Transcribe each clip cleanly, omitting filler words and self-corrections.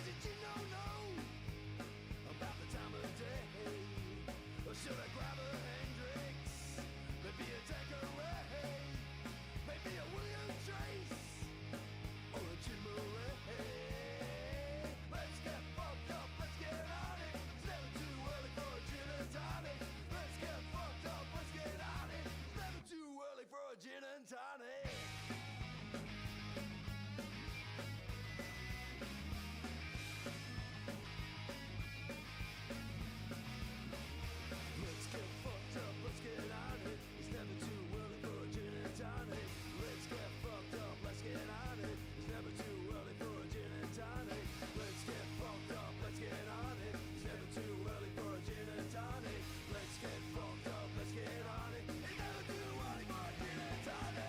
it you know about the time of day? Or should I grab a Hendrix? Maybe a Tanqueray? Maybe a William Trace? Or a Jim Murray? Let's get fucked up, let's get on it. It's never too early for a gin and tonic. Let's get fucked up, let's get on it. It's never too early for a gin and tonic. Let's get fucked up, let's get on it. It's never too early for a gin and tonic. Let's get fucked up, let's get on it. It's never too early for a gin and tonic. Let's get fucked up, let's get on it. It's never too early for a gin and tonic. Let's get fucked up, let's get on it. It's never too early for a gin and tonic.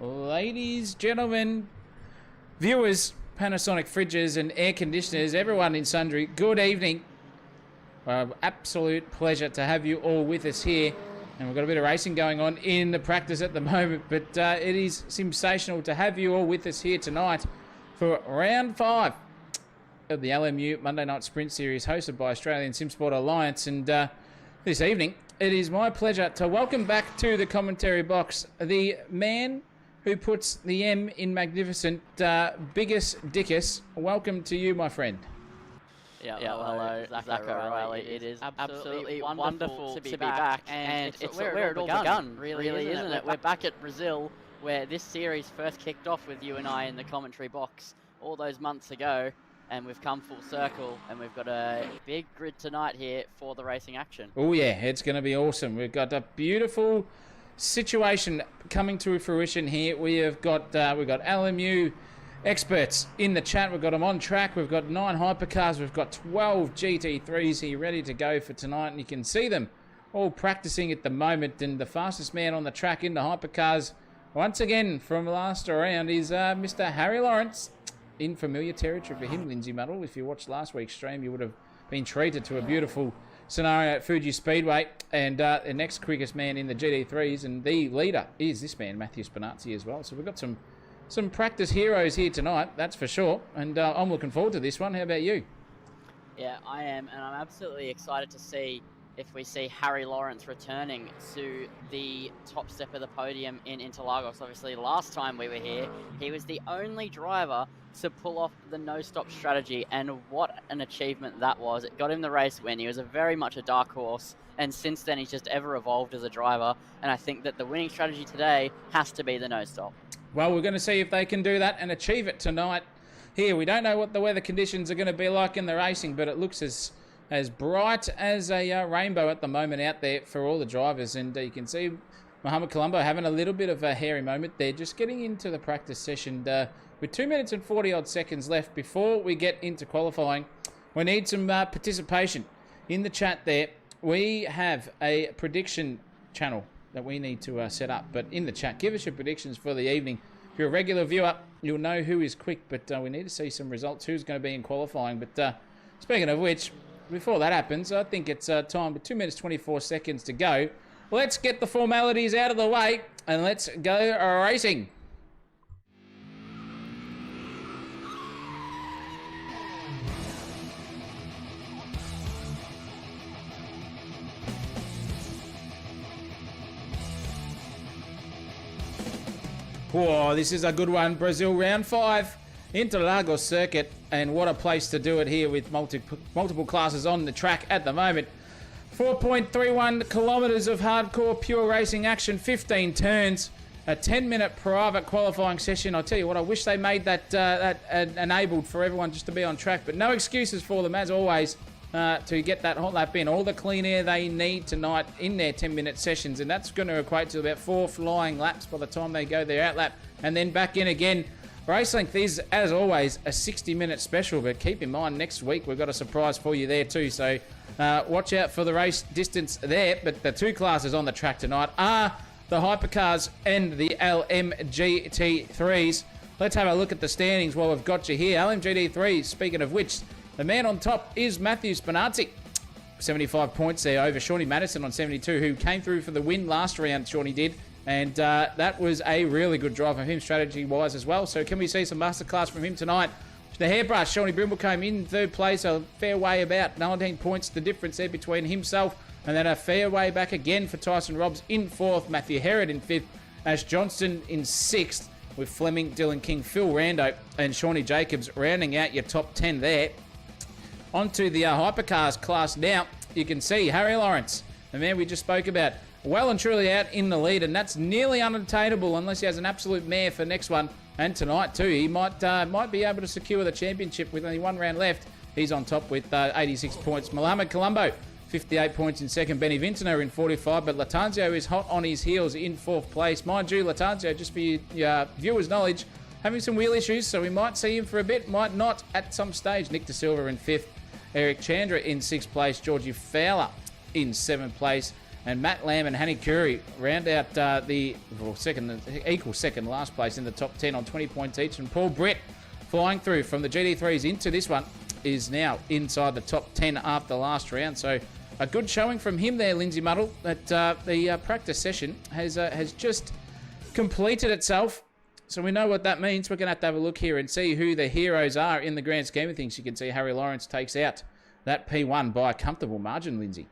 Ladies, gentlemen, viewers, Panasonic fridges and air conditioners, everyone in sundry, good evening. Absolute pleasure to have you all with us here. And we've got a bit of racing going on in the practice at the moment, but it is sensational to have you all with us here tonight for round 5 of the LMU Monday Night Sprint Series hosted by Australian SimSport Alliance. And this evening, it is my pleasure to welcome back to the commentary box the man who puts the M in magnificent, Biggest Dickus. Welcome to you, my friend. Yeah, hello, Zach O'Reilly. It is absolutely wonderful to be back, and it's where it all begun, really, isn't it? We're back at Brazil, where this series first kicked off with you and I in the commentary box all those months ago, and we've come full circle, and we've got a big grid tonight here for the racing action. Oh yeah, it's going to be awesome. We've got a beautiful situation coming to fruition here. We've got LMU experts in the chat. We've got them on track. We've got 9 hypercars. We've got 12 GT3s here ready to go for tonight, and you can see them all practicing at the moment. And the fastest man on the track in the hypercars, once again from last round, is Mr. Harry Lawrence. In familiar territory for him, Lindsay Muddle. If you watched last week's stream, you would have been treated to a beautiful scenario at Fuji Speedway. And the next quickest man in the GT3s, and the leader is this man, Matthew Spinazzi, as well. So we've got some practice heroes here tonight, that's for sure. And I'm looking forward to this one. How about you? Yeah, I am, and I'm absolutely excited to see if we see Harry Lawrence returning to the top step of the podium in Interagos. Obviously, last time we were here, he was the only driver to pull off the no-stop strategy, and what an achievement that was. It got him the race win. He was very much a dark horse, and since then he's just ever evolved as a driver, and I think that the winning strategy today has to be the no-stop. Well, we're going to see if they can do that and achieve it tonight. Here, we don't know what the weather conditions are going to be like in the racing, but it looks as bright as a rainbow at the moment out there for all the drivers. And you can see Mohamed Colombo having a little bit of a hairy moment there, just getting into the practice session with 2 minutes and 40 odd seconds left before we get into qualifying. We need some participation in the chat there. We have a prediction channel that we need to set up, but in the chat, give us your predictions for the evening. If you're a regular viewer, you'll know who is quick, but we need to see some results, who's going to be in qualifying. But speaking of which, before that happens, I think it's time with 2 minutes 24 seconds to go. Let's get the formalities out of the way and let's go racing. Whoa, this is a good one. Brazil round 5, Interagos circuit, and what a place to do it here with multiple classes on the track at the moment. 4.31 kilometres of hardcore pure racing action, 15 turns, a 10-minute private qualifying session. I'll tell you what, I wish they made that enabled for everyone just to be on track, but no excuses for them, as always, to get that hot lap in. All the clean air they need tonight in their 10-minute sessions, and that's going to equate to about 4 flying laps by the time they go their out lap, and then back in again. Race length is, as always, a 60-minute special, but keep in mind, next week we've got a surprise for you there too, so watch out for the race distance there. But the two classes on the track tonight are the Hypercars and the LMGT3s. Let's have a look at the standings while we've got you here. LMGT3s, speaking of which, the man on top is Matthew Spinazzi. 75 points there over Shawnee Madison on 72, who came through for the win last round, Shawnee did. And that was a really good drive from him, strategy-wise as well. So can we see some masterclass from him tonight? The hairbrush, Shawnee Brimblecombe in third place, a fair way about 19 points, the difference there between himself. And then a fair way back again for Tyson Robbs in fourth, Matthew Herod in fifth, Ash Johnston in sixth, with Fleming, Dylan King, Phil Rando, and Shawnee Jacobs rounding out your top 10 there. Onto the Hypercars class now. You can see Harry Lawrence, the man we just spoke about, well and truly out in the lead, and that's nearly unattainable unless he has an absolute mare for next one. And tonight too, he might be able to secure the championship with only one round left. He's on top with 86 points. Mohamed Colombo, 58 points in second. Benny Vintner in 45, but Latanzio is hot on his heels in fourth place. Mind you, Latanzio, just for your viewers' knowledge, having some wheel issues, so we might see him for a bit, might not at some stage. Nick De Silva in fifth. Eric Chandra in sixth place. Georgie Fowler in seventh place. And Matt Lamb and Hanny Curry round out equal second last place in the top 10 on 20 points each. And Paul Brett, flying through from the GT3s into this one, is now inside the top 10 after last round. So a good showing from him there, Lindsay Muddle. That the practice session has just completed itself. So we know what that means. We're going to have a look here and see who the heroes are in the grand scheme of things. You can see Harry Lawrence takes out that P1 by a comfortable margin, Lindsay.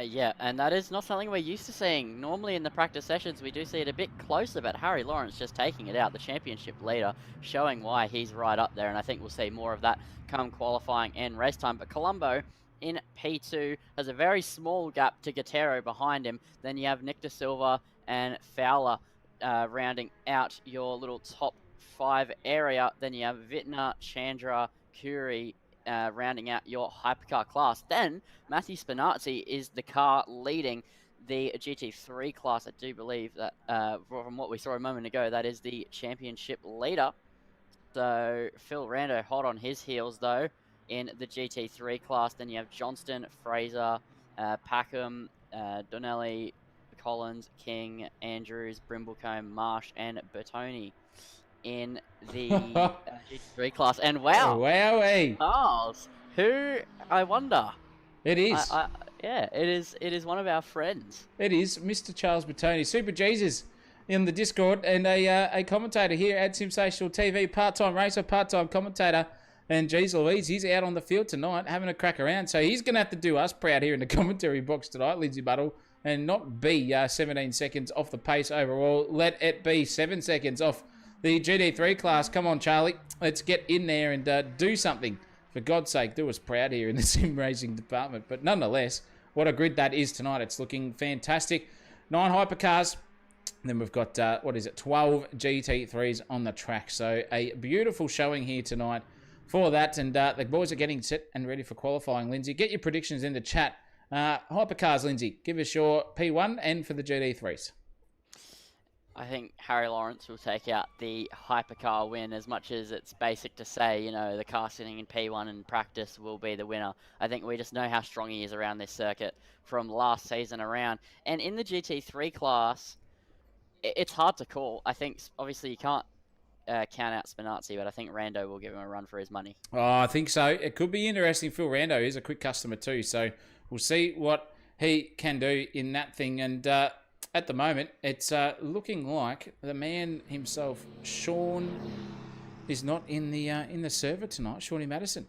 Yeah, and that is not something we're used to seeing. Normally in the practice sessions, we do see it a bit closer, but Harry Lawrence just taking it out, the championship leader, showing why he's right up there, and I think we'll see more of that come qualifying and race time. But Colombo in P2 has a very small gap to Guerrero behind him. Then you have Nick De Silva and Fowler rounding out your little top 5 area. Then you have Vintner, Chandra, Curie, rounding out your hypercar class. Then Matthew Spinazzi is the car leading the GT3 class. I do believe that from what we saw a moment ago, that is the championship leader. So Phil Rando hot on his heels though in the GT3 class. Then you have Johnston, Fraser, Packham, Donnelly, Collins, King, Andrews, Brimblecombe, Marsh, and Bertoni in the GT3 class. And wow, Wowee, Charles, who I wonder. It is. Yeah, it is one of our friends. It is Mr. Charles Bertoni, Super Jesus in the Discord, and a commentator here at Sensational TV, part-time racer, part-time commentator. And geez Louise, he's out on the field tonight having a crack around. So he's going to have to do us proud here in the commentary box tonight, Lindsay Buttle, and not be 17 seconds off the pace overall. Let it be 7 seconds off the GT3 class. Come on, Charlie. Let's get in there and do something. For God's sake, do us proud here in the sim racing department. But nonetheless, what a grid that is tonight. It's looking fantastic. 9 hypercars. Then we've got, 12 GT3s on the track. So a beautiful showing here tonight for that. And the boys are getting set and ready for qualifying, Lindsay. Get your predictions in the chat. Hypercars, Lindsay. Give us your P1 and for the GT3s. I think Harry Lawrence will take out the hypercar win, as much as it's basic to say, you know, the car sitting in P1 in practice will be the winner. I think we just know how strong he is around this circuit from last season around. And in the GT3 class, it's hard to call. I think, obviously, you can't count out Spinazzi, but I think Rando will give him a run for his money. Oh, I think so. It could be interesting. Phil Rando is a quick customer too, so we'll see what he can do in that thing. And at the moment, it's looking like the man himself, Sean, is not in the server tonight. Shawnee Madison.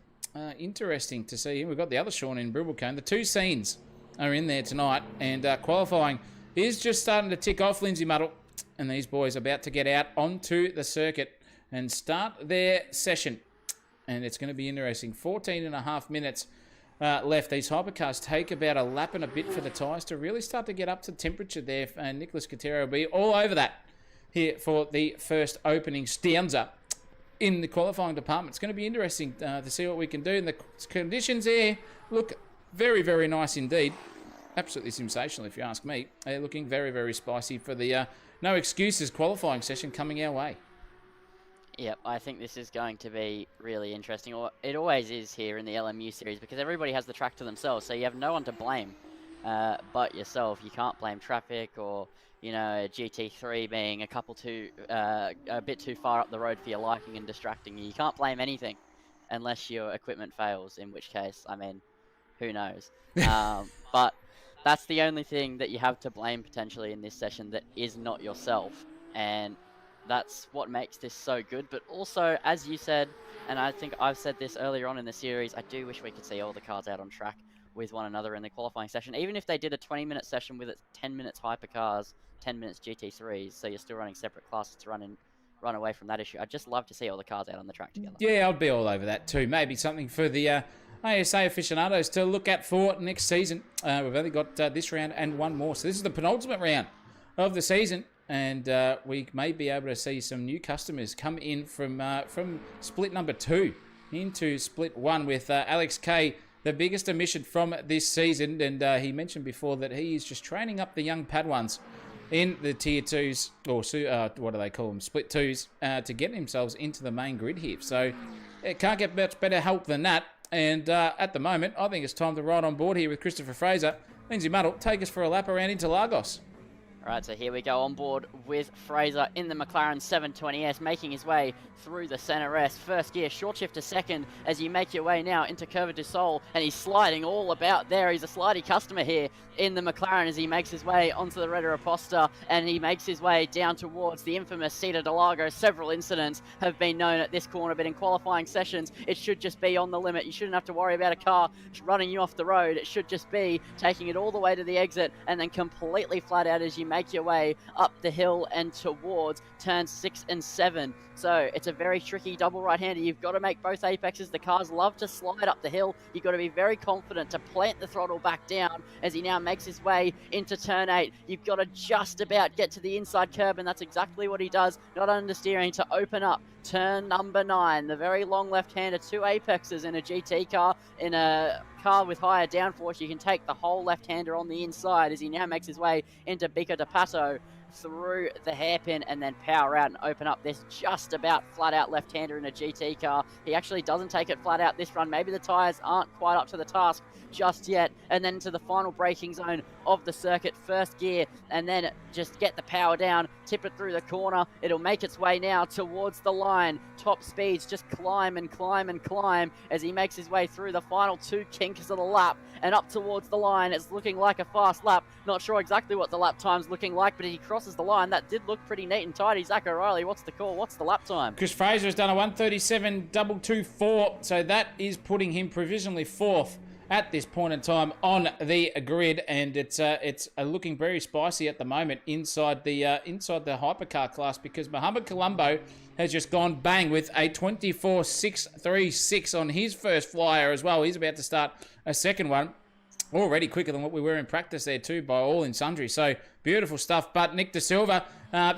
Interesting to see him. We've got the other Sean in Brimblecombe. The two scenes are in there tonight, and qualifying is just starting to tick off, Lindsay Muddle. And these boys are about to get out onto the circuit and start their session. And it's going to be interesting. 14 and a half minutes left. These hypercars take about a lap and a bit for the tyres to really start to get up to temperature there. And Nicholas Katera will be all over that here for the first opening stanza in the qualifying department. It's going to be interesting to see what we can do. And the conditions here look very, very nice indeed. Absolutely sensational, if you ask me. They're looking very, very spicy for the no excuses qualifying session coming our way. Yep, I think this is going to be really interesting. It always is here in the LMU series because everybody has the track to themselves, so you have no one to blame but yourself. You can't blame traffic or, you know, GT3 being a bit too far up the road for your liking and distracting you. You can't blame anything unless your equipment fails, in which case, I mean, who knows? But that's the only thing that you have to blame potentially in this session that is not yourself. And that's what makes this so good. But also, as you said, and I think I've said this earlier on in the series, I do wish we could see all the cars out on track with one another in the qualifying session. Even if they did a 20-minute session with its 10 minutes hypercars, 10 minutes GT3s, so you're still running separate classes to run away from that issue. I'd just love to see all the cars out on the track together. Yeah, I'd be all over that too. Maybe something for the ASA aficionados to look at for next season. We've only got this round and one more. So this is the penultimate round of the season. And we may be able to see some new customers come in from split number 2 into split 1 with Alex K, the biggest emission from this season. And he mentioned before that he is just training up the young Padwans in the tier 2s, or what do they call them, split 2s, to get themselves into the main grid here. So it can't get much better help than that. And at the moment, I think it's time to ride on board here with Christopher Fraser. Lindsay Muddle, take us for a lap around Interagos. Alright, so here we go on board with Fraser in the McLaren 720S, making his way through the Center S. First gear, short shift to second as you make your way now into Curva du Sol, and he's sliding all about there. He's a slidey customer here in the McLaren as he makes his way onto the Retta Aposta, and he makes his way down towards the infamous Cedar de Lago. Several incidents have been known at this corner, but in qualifying sessions, it should just be on the limit. You shouldn't have to worry about a car running you off the road. It should just be taking it all the way to the exit and then completely flat out as you make your way up the hill and towards turns 6 and 7. So it's a very tricky double right-hander. You've got to make both apexes. The cars love to slide up the hill. You've got to be very confident to plant the throttle back down as he now makes his way into turn 8. You've got to just about get to the inside curb, and that's exactly what he does. Not understeering to open up turn number 9. The very long left-hander, 2 apexes in a GT car. In a car with higher downforce, you can take the whole left-hander on the inside as he now makes his way into Bica de Pato through the hairpin and then power out and open up this just about flat out left-hander in a GT car. He actually doesn't take it flat out this run. Maybe the tyres aren't quite up to the task just yet. And then to the final braking zone of the circuit, first gear, and then just get the power down, tip it through the corner. It'll make its way now towards the line. Top speeds just climb and climb and climb as he makes his way through the final 2 kinks of the lap and up towards the line. It's looking like a fast lap. Not sure exactly what the lap time's looking like, but he crosses the line. That did look pretty neat and tidy. Zach O'Reilly, what's the call? What's the lap time? Chris Fraser has done a 1:37.224, so that is putting him provisionally 4th at this point in time on the grid, and it's looking very spicy at the moment inside the hypercar class, because Mohamed Colombo has just gone bang with a 24.636 on his first flyer as well. He's about to start a second one. Already quicker than what we were in practice there too, by all in sundry. So beautiful stuff. But Nick De Silva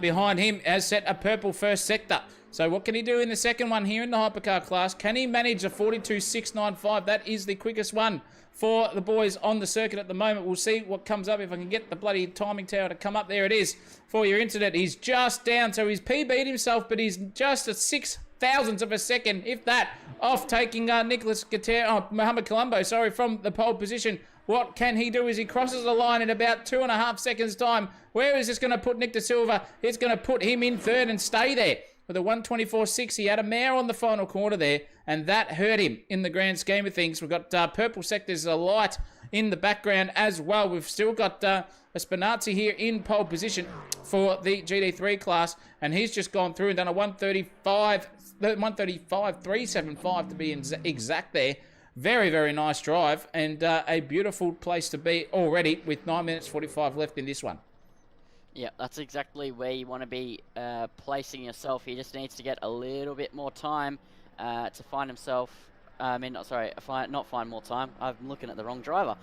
behind him has set a purple first sector. So what can he do in the second one here in the hypercar class? Can he manage a 42.695? That is the quickest one for the boys on the circuit at the moment. We'll see what comes up if I can get the bloody timing tower to come up. There it is for your internet. He's just down, so he's PB'd himself, but he's just a 6,000th of a second, if that, off taking Mohamed Colombo, from the pole position. What can he do as he crosses the line in about 2.5 seconds time? Where is this going to put Nick De Silva? It's going to put him in third and stay there. With a 1:24.6, he had a mare on the final corner there, and that hurt him in the grand scheme of things. We've got purple sectors alight in the background as well. We've still got Spinazzi here in pole position for the GT3 class, and he's just gone through and done a 1:35.375 to be exact there. Very, very nice drive, and a beautiful place to be already with 9 minutes 45 left in this one. Yeah, that's exactly where you want to be placing yourself. He just needs to get a little bit more time to find himself not find more time. I'm looking at the wrong driver.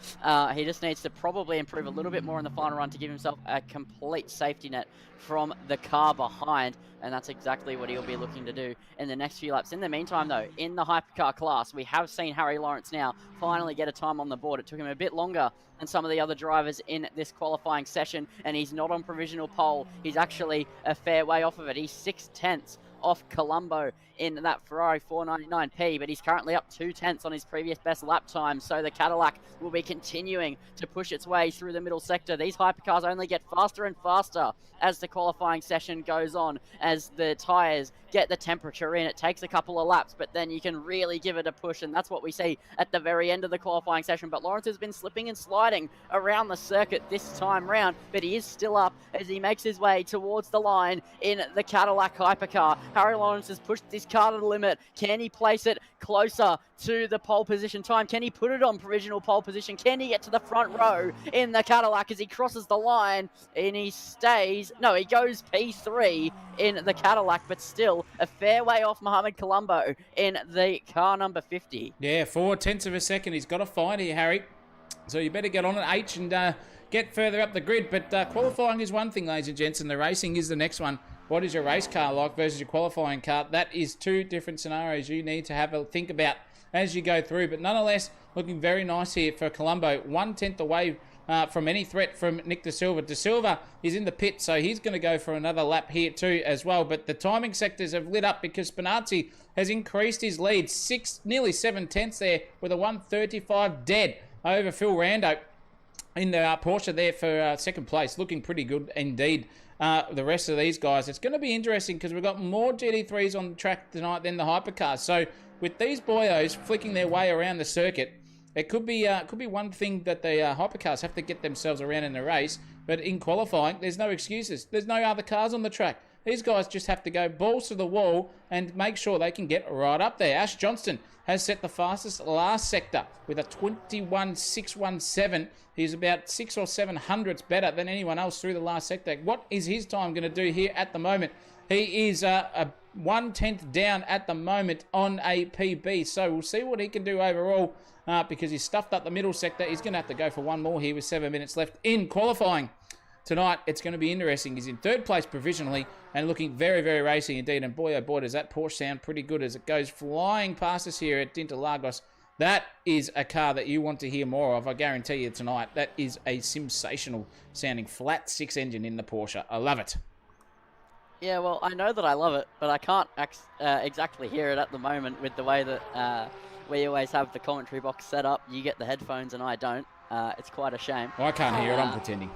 He just needs to probably improve a little bit more in the final run to give himself a complete safety net from the car behind, and that's exactly what he'll be looking to do in the next few laps. In the meantime, though, in the hypercar class, we have seen Harry Lawrence now finally get a time on the board. It took him a bit longer than some of the other drivers in this qualifying session, and he's not on provisional pole. He's actually a fair way off of it. He's 6/10 off Colombo in that Ferrari 499P, but he's currently up 2/10 on his previous best lap time, so the Cadillac will be continuing to push its way through the middle sector. These hypercars only get faster and faster as the qualifying session goes on, as the tyres get the temperature in. It takes a couple of laps, but then you can really give it a push, and that's what we see at the very end of the qualifying session. But Lawrence has been slipping and sliding around the circuit this time round, but he is still up as he makes his way towards the line in the Cadillac hypercar. Harry Lawrence has pushed this car to the limit. Can he place it closer to the pole position time? Can he put it on provisional pole position? Can he get to the front row in the Cadillac as he crosses the line? And he stays, no, he goes P3 in the Cadillac, but still a fair way off Mohamed Colombo in the car number 50. Yeah, 4/10 of a second. He's got to find here, Harry. So you better get on it, H, and get further up the grid. But qualifying is one thing, ladies and gents, and the racing is the next one. What is your race car like versus your qualifying car? That is two different scenarios you need to have a think about as you go through. But nonetheless, looking very nice here for Colombo. 1/10 away from any threat from Nick De Silva. De Silva is in the pit, so he's going to go for another lap here too as well. But the timing sectors have lit up because Spinazzi has increased his lead. Nearly 7/10 there with a 1:35 dead over Phil Rando in the Porsche there for second place. Looking pretty good indeed. The rest of these guys, it's going to be interesting because we've got more GT3s on the track tonight than the hypercars. So with these boyos flicking their way around the circuit, it could be one thing that the hypercars have to get themselves around in the race. But in qualifying, there's no excuses. There's no other cars on the track. These guys just have to go balls to the wall and make sure they can get right up there. Ash Johnston has set the fastest last sector with a 21.617. He's about 6 or 7 hundredths better than anyone else through the last sector. What is his time going to do here at the moment? He is a 1/10 down at the moment on a PB. So we'll see what he can do overall because he's stuffed up the middle sector. He's going to have to go for one more here with 7 minutes left in qualifying. Tonight, it's going to be interesting. He's in third place provisionally and looking very, very racing indeed. And boy, oh boy, does that Porsche sound pretty good as it goes flying past us here at Interagos. That is a car that you want to hear more of, I guarantee you tonight. That is a sensational sounding flat 6 engine in the Porsche. I love it. Yeah, well, I know that I love it, but I can't exactly hear it at the moment with the way that we always have the commentary box set up. You get the headphones and I don't. It's quite a shame. Well, I can't hear it. I'm pretending.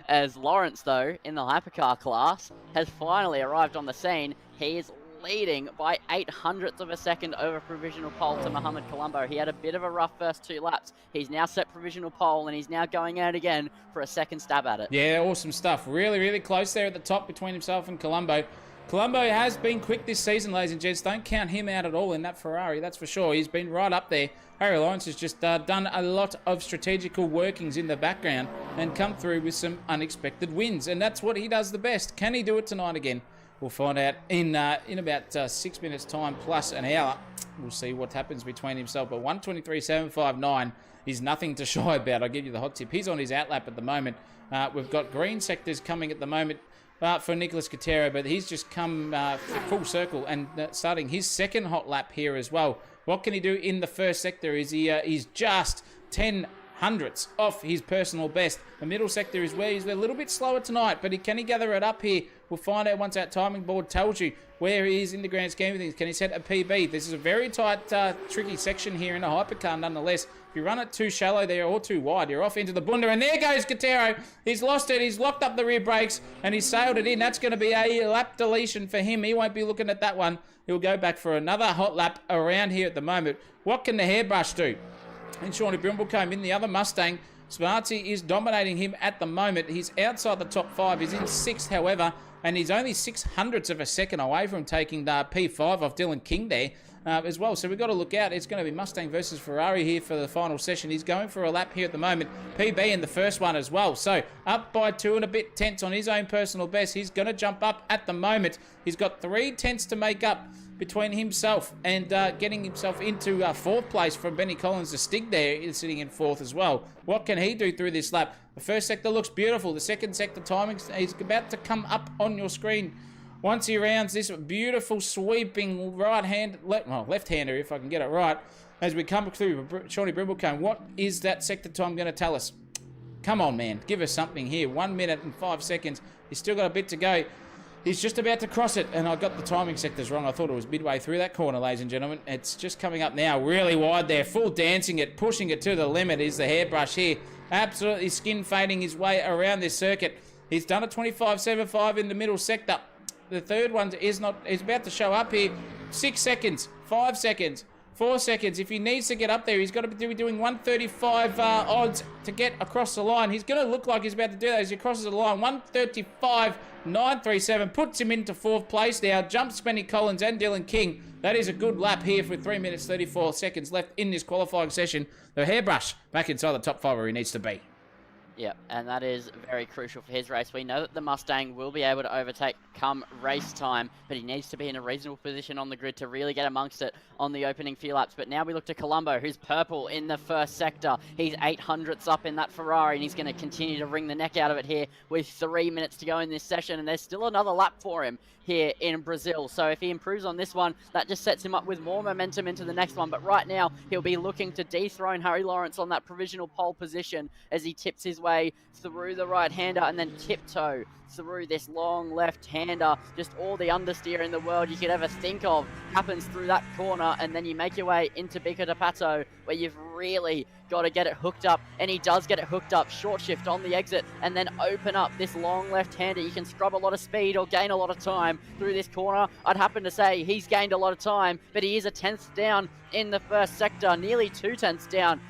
As Lawrence, though, in the hypercar class, has finally arrived on the scene. He is leading by 800ths of a second over provisional pole to Mohamed Colombo. He had a bit of a rough first 2 laps. He's now set provisional pole, and he's now going out again for a second stab at it. Yeah, awesome stuff. Really, really close there at the top between himself and Colombo. Colombo has been quick this season, ladies and gents. Don't count him out at all in that Ferrari, that's for sure. He's been right up there. Harry Lawrence has just done a lot of strategical workings in the background and come through with some unexpected wins. And that's what he does the best. Can he do it tonight again? We'll find out in about 6 minutes' time plus an hour. We'll see what happens between himself. But 1:23.759 is nothing to shy about. I'll give you the hot tip. He's on his outlap at the moment. We've got green sectors coming at the moment for Nicholas Cotero, but he's just come full circle and starting his second hot lap here as well. What can he do in the first sector? He's just 10 hundredths off his personal best. The middle sector is where he's a little bit slower tonight, but can he gather it up here? We'll find out once that timing board tells you where he is in the grand scheme of things. Can he set a PB? This is a very tight, tricky section here in a hypercar nonetheless. If you run it too shallow there or too wide, you're off into the bunda. And there goes Cotero. He's lost it. He's locked up the rear brakes and he's sailed it in. That's going to be a lap deletion for him. He won't be looking at that one. He'll go back for another hot lap around here at the moment. What can the hairbrush do? And Shawnee Brimble came in the other Mustang. Spinazzi is dominating him at the moment. He's outside the top 5. He's in 6th, however, and he's only 6 hundredths of a second away from taking the P5 off Dylan King there as well. So we've got to look out. It's going to be Mustang versus Ferrari here for the final session. He's going for a lap here at the moment. PB in the first one as well. So up by 2 and a bit tenths on his own personal best. He's going to jump up at the moment. He's got 3 tenths to make up between himself and getting himself into 4th place from Benny Collins. The Stig there is sitting in 4th as well. What can he do through this lap? The first sector looks beautiful. The second sector timing is about to come up on your screen. Once he rounds this beautiful sweeping left-hander, if I can get it right, as we come through Shawnee Brimblecombe. What is that sector time going to tell us? Come on, man. Give us something here. 1 minute and 5 seconds. He's still got a bit to go. He's just about to cross it, and I got the timing sectors wrong. I thought it was midway through that corner, ladies and gentlemen. It's just coming up now, really wide there. Full dancing it, pushing it to the limit is the hairbrush here. Absolutely skin fading his way around this circuit. He's done a 25.75 in the middle sector. The third one is about to show up here. 6 seconds, 5 seconds, 4 seconds. If he needs to get up there, he's got to be doing 135 odds to get across the line. He's going to look like he's about to do that as he crosses the line. 135.937 puts him into 4th place now. Jumps Benny Collins and Dylan King. That is a good lap here for 3 minutes 34 seconds left in this qualifying session. The hairbrush back inside the top 5 where he needs to be. Yeah, and that is very crucial for his race. We know that the Mustang will be able to overtake come race time, but he needs to be in a reasonable position on the grid to really get amongst it on the opening few laps. But now we look to Colombo, who's purple in the first sector. He's 800ths up in that Ferrari, and he's going to continue to wring the neck out of it here with 3 minutes to go in this session, and there's still another lap for him here in Brazil. So if he improves on this one, that just sets him up with more momentum into the next one. But right now, he'll be looking to dethrone Harry Lawrence on that provisional pole position as he tips his way through the right-hander and then tiptoe through this long left-hander. Just all the understeer in the world you could ever think of happens through that corner, and then you make your way into Bico de Pato, where you've really got to get it hooked up, and he does get it hooked up. Short shift on the exit, and then open up this long left-hander. You can scrub a lot of speed or gain a lot of time through this corner. I'd happen to say he's gained a lot of time, but he is a 10th down in the first sector, nearly 2/10 down.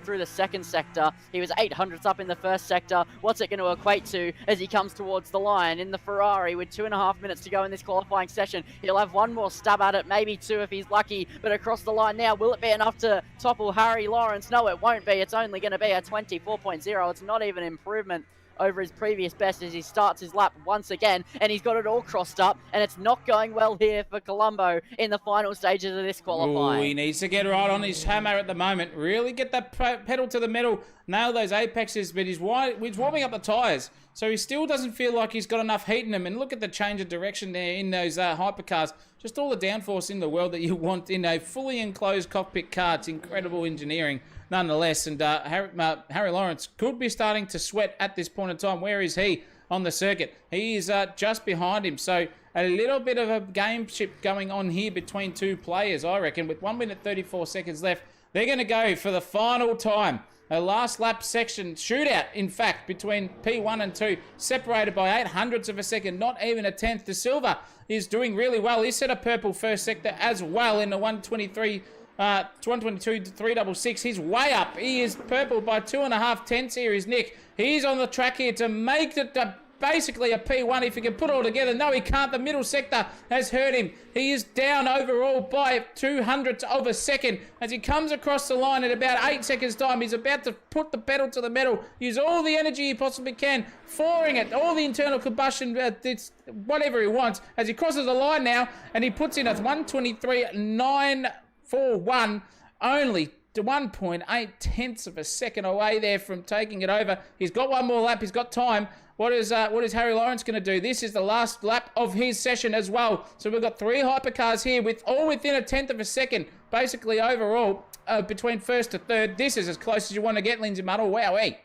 Through the second sector. He was 800ths up in the first sector. What's it going to equate to as he comes towards the line in the Ferrari with 2.5 minutes to go in this qualifying session? He'll have one more stab at it, maybe 2 if he's lucky, but across the line now, will it be enough to topple Harry Lawrence? No, it won't be. It's only going to be a 24.0. It's not even improvement over his previous best as he starts his lap once again, and he's got it all crossed up, and it's not going well here for Colombo in the final stages of this qualifying. Ooh, he needs to get right on his hammer at the moment. Really get that pedal to the metal, nail those apexes, but he's warming up the tyres, so he still doesn't feel like he's got enough heat in him. And look at the change of direction there in those hypercars. Just all the downforce in the world that you want in a fully enclosed cockpit car. It's incredible engineering nonetheless, and Harry Lawrence could be starting to sweat at this point in time. Where is he on the circuit? He is just behind him, so a little bit of a game ship going on here between two players, I reckon. With 1 minute 34 seconds left, they're going to go for the final time. A last lap section shootout, in fact, between P1 and 2, separated by 800ths of a second, not even a 10th. De Silva is doing really well. He set a purple first sector as well in the 122 366. He's way up. He is purple by 2.5 tenths. Here is Nick. He's on the track here to make it basically a P1 if he can put it all together. No, he can't. The middle sector has hurt him. He is down overall by 200ths of a second as he comes across the line at about 8 seconds time. He's about to put the pedal to the metal, use all the energy he possibly can, flooring it, all the internal combustion, it's whatever he wants, as he crosses the line now, and he puts in a 123.941, only to 1.8 tenths of a second away there from taking it over. He's got one more lap. He's got time. What is Harry Lawrence going to do? This is the last lap of his session as well. So we've got 3 hypercars here with all within a 10th of a second, basically overall, between first to third. This is as close as you want to get, Lindsay Muddle. Wowee.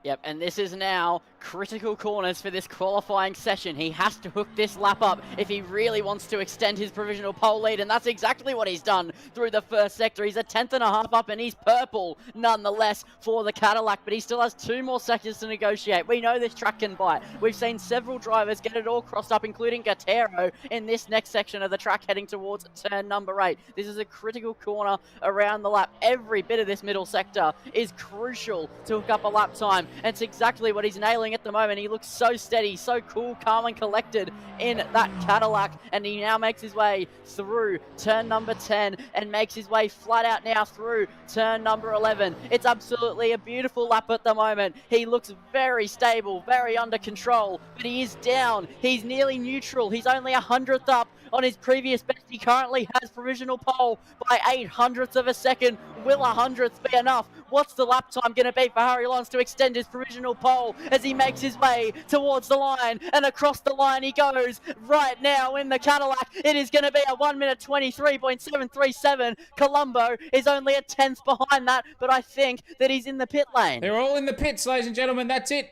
Yep, and this is now critical corners for this qualifying session. He has to hook this lap up if he really wants to extend his provisional pole lead, and that's exactly what he's done through the first sector. He's a 10.5 up, and he's purple nonetheless for the Cadillac, but he still has 2 more sectors to negotiate. We know this track can bite. We've seen several drivers get it all crossed up, including Gatero in this next section of the track heading towards turn number 8. This is a critical corner around the lap. Every bit of this middle sector is crucial to hook up a lap time. And it's exactly what he's nailing at the moment. He looks so steady, so cool, calm and collected in that Cadillac. And he now makes his way through turn number 10 and makes his way flat out now through turn number 11. It's absolutely a beautiful lap at the moment. He looks very stable, very under control, but he is down. He's nearly neutral. He's only 100th up on his previous best. He currently has provisional pole by 800ths of a second. Will 100th be enough? What's the lap time going to be for Harry Lawrence to extend his provisional pole as he makes his way towards the line? And across the line he goes right now in the Cadillac. It is going to be a 1 minute 23.737. Colombo is only a 10th behind that, but I think that he's in the pit lane. They're all in the pits, ladies and gentlemen. That's it.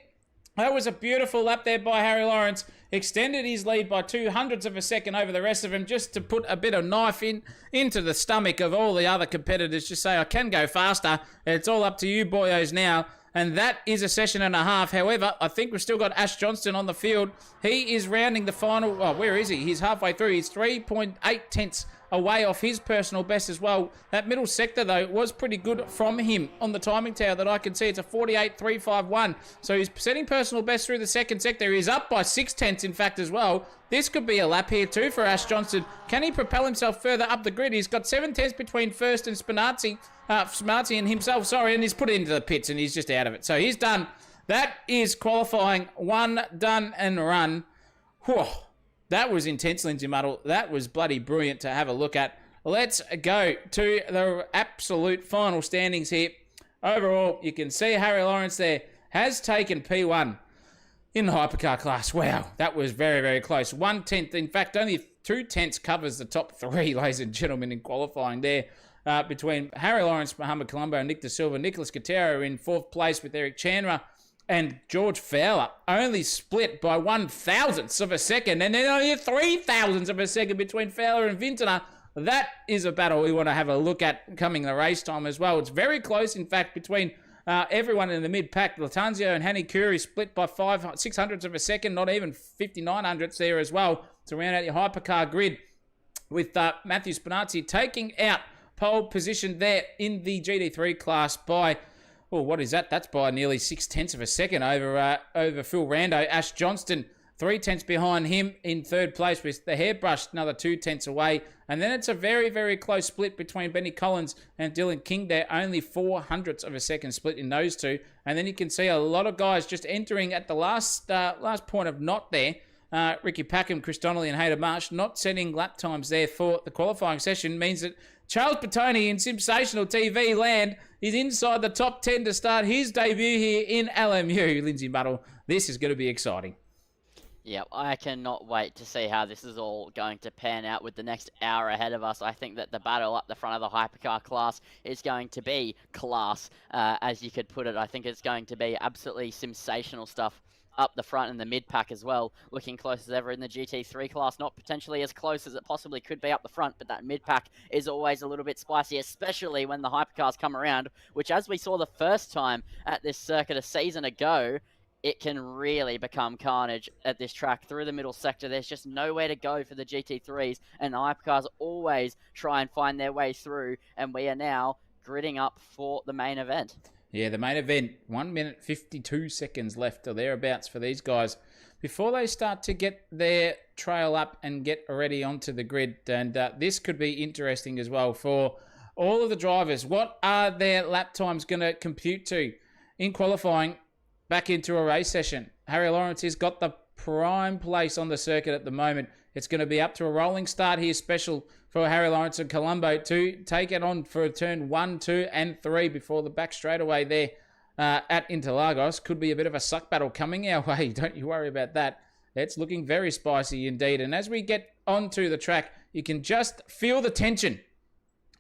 That was a beautiful lap there by Harry Lawrence. Extended his lead by 200ths of a second over the rest of them, just to put a bit of knife into the stomach of all the other competitors. Just say, I can go faster. It's all up to you boyos now. And that is a session and a half. However, I think we've still got Ash Johnston on the field. He is rounding the final. Oh, where is he? He's halfway through. He's 3.8 tenths away off his personal best as well. That middle sector, though, was pretty good from him on the timing tower that I can see. It's a 48.351. So he's setting personal best through the second sector. He's up by 6 tenths, in fact, as well. This could be a lap here, too, for Ash Johnston. Can he propel himself further up the grid? He's got 7 tenths between first and Smarty and himself, and he's put it into the pits, and he's just out of it. So he's done. That is qualifying 1 done and run. Whew. That was intense, Lindsay Muddle. That was bloody brilliant to have a look at. Let's go to the absolute final standings here. Overall, you can see Harry Lawrence there has taken P1 in the hypercar class. Wow, that was very, very close. 1 tenth, in fact, only 2 tenths covers the top 3, ladies and gentlemen, in qualifying there. Between Harry Lawrence, Mohamed Colombo, and Nick De Silva. Nicholas Katero in 4th place with Eric Chandra. And George Fowler only split by 1,000ths of a second, and then only 3,000ths of a second between Fowler and Vintner. That is a battle we want to have a look at coming the race time as well. It's very close, in fact, between everyone in the mid-pack. Latanzio and Hani Kuri split by 600ths of a second, not even 5900ths there as well to round out your hypercar grid, with Matthew Spinazzi taking out pole position there in the GT3 class by... Oh, what is that? That's by nearly 6 tenths of a second over Phil Rando. Ash Johnston, 3 tenths behind him in 3rd place with the hairbrush, another 2 tenths away. And then it's a very, very close split between Benny Collins and Dylan King there. Only 400ths of a second split in those two. And then you can see a lot of guys just entering at the last point of knot there. Ricky Packham, Chris Donnelly and Hayden Marsh not setting lap times there for the qualifying session means that Charles Petoni in sensational TV land is inside the top 10 to start his debut here in LMU. Lindsay Muddle, this is going to be exciting. Yeah, I cannot wait to see how this is all going to pan out with the next hour ahead of us. I think that the battle up the front of the hypercar class is going to be class, as you could put it. I think it's going to be absolutely sensational stuff up the front and the mid-pack as well, looking close as ever in the GT3 class. Not potentially as close as it possibly could be up the front, but that mid-pack is always a little bit spicy, especially when the hypercars come around, which, as we saw the first time at this circuit a season ago, it can really become carnage at this track through the middle sector. There's just nowhere to go for the GT3s, and the hypercars always try and find their way through, and we are now gridding up for the main event. Yeah, the main event, 1 minute 52 seconds left or thereabouts for these guys before they start to get their trail up and get ready onto the grid. And this could be interesting as well for all of the drivers. What are their lap times going to compute to in qualifying back into a race session? Harry Lawrence has got the prime place on the circuit at the moment. It's going to be up to a rolling start here, special for Harry Lawrence and Colombo to take it on for turn 1, 2, and 3 before the back straightaway there at Interagos. Could be a bit of a suck battle coming our way. Don't you worry about that. It's looking very spicy indeed. And as we get onto the track, you can just feel the tension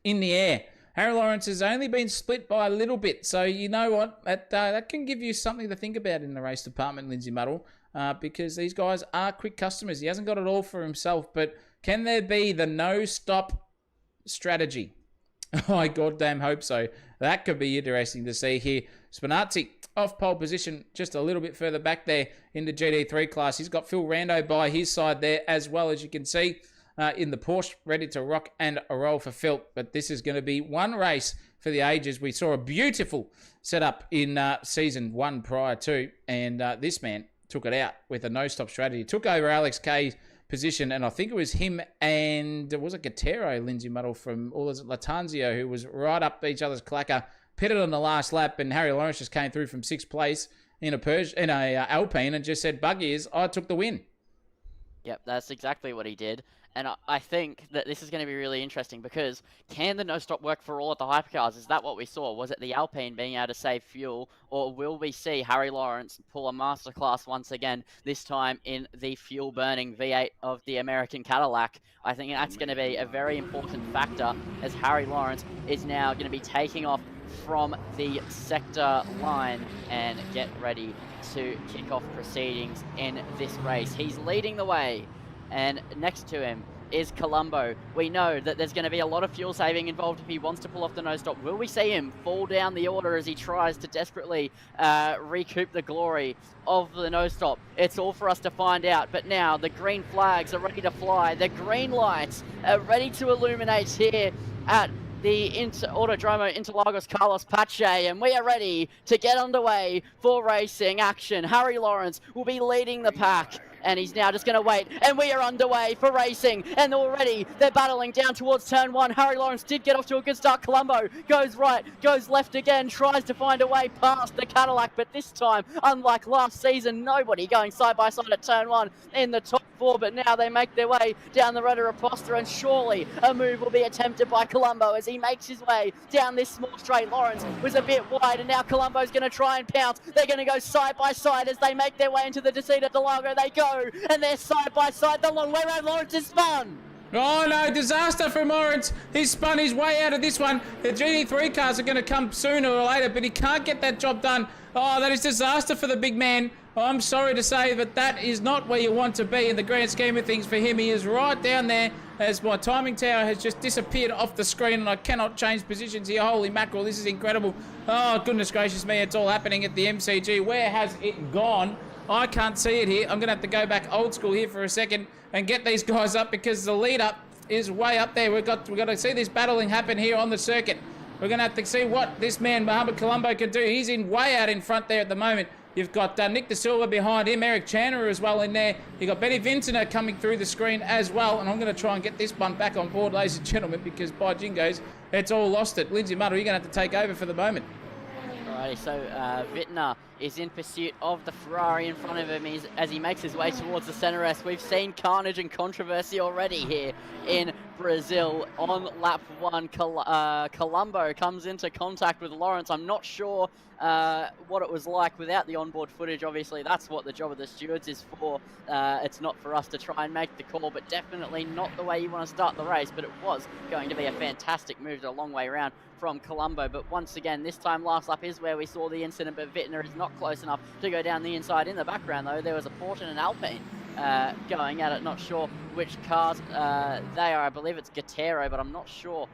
in the air. Harry Lawrence has only been split by a little bit. So you know what? That can give you something to think about in the race department, Lindsay Muddle. Because these guys are quick customers. He hasn't got it all for himself, but can there be the no-stop strategy? I goddamn hope so. That could be interesting to see here. Spinazzi off pole position just a little bit further back there in the GT3 class. He's got Phil Rando by his side there as well, as you can see. in the Porsche, ready to rock and roll for Phil. But this is going to be one race for the ages. We saw a beautiful setup in season 1 prior to, and this man took it out with a no-stop strategy. Took over Alex K's position, and I think it was him and, was it Gattero, Lindsay Muddle from, or was it Latanzio, who was right up each other's clacker, pitted on the last lap, and Harry Lawrence just came through from 6th place in a Alpine and just said, "Bug ears, I took the win." Yep, that's exactly what he did. And I think that this is going to be really interesting because can the no-stop work for all of the hypercars? Is that what we saw? Was it the Alpine being able to save fuel? Or will we see Harry Lawrence pull a masterclass once again, this time in the fuel-burning V8 of the American Cadillac? I think that's going to be a very important factor as Harry Lawrence is now going to be taking off from the sector line and get ready to kick off proceedings in this race. He's leading the way. And next to him is Colombo. We know that there's going to be a lot of fuel saving involved if he wants to pull off the no-stop. Will we see him fall down the order as he tries to desperately recoup the glory of the no-stop? It's all for us to find out. But now the green flags are ready to fly. The green lights are ready to illuminate here at the Autodromo Interlagos Carlos Pache, and we are ready to get underway for racing action. Harry Lawrence will be leading the pack, and he's now just going to wait, and we are underway for racing, and already they're battling down towards turn 1. Harry Lawrence did get off to a good start. Colombo goes right, goes left again, tries to find a way past the Cadillac, but this time, unlike last season, nobody going side by side at turn 1 in the top 4, but now they make their way down the Rota Reposta, and surely a move will be attempted by Colombo as he makes his way down this small straight. Lawrence was a bit wide, and now Colombo's going to try and pounce. They're going to go side by side as they make their way into the Descida del Lago. They go, and they're side by side the long way around. Lawrence is spun. Oh no, disaster from Lawrence. He's spun his way out of this one. The GT3 cars are going to come sooner or later, but he can't get that job done. Oh, that is disaster for the big man. I'm sorry to say, but that is not where you want to be in the grand scheme of things for him. He is right down there as my timing tower has just disappeared off the screen and I cannot change positions here. Holy mackerel, this is incredible. Oh, goodness gracious me, it's all happening at the MCG. Where has it gone? I can't see it here. I'm going to have to go back old school here for a second and get these guys up because the lead up is way up there. We've got to see this battling happen here on the circuit. We're going to have to see what this man, Mohamed Colombo, can do. He's way out in front there at the moment. You've got Nick De Silva behind him, Eric Chandler as well in there. You've got Benny Vincent coming through the screen as well. And I'm going to try and get this one back on board, ladies and gentlemen, because by jingos, it's all lost it. Lindsay Muddle, you're going to have to take over for the moment. Alrighty, so Wittner is in pursuit of the Ferrari in front of him as he makes his way towards the center S. We've seen carnage and controversy already here in Brazil. On lap 1, Colombo comes into contact with Lawrence. I'm not sure what it was like without the onboard footage. Obviously, that's what the job of the stewards is for. It's not for us to try and make the call, but definitely not the way you want to start the race. But it was going to be a fantastic move a long way around from Colombo. But once again, this time last lap is where we saw the incident, but Wittner is not close enough to go down the inside. In the background, though, there was a Porsche and an Alpine going at it. Not sure which cars they are. I believe it's Gattero, but I'm not sure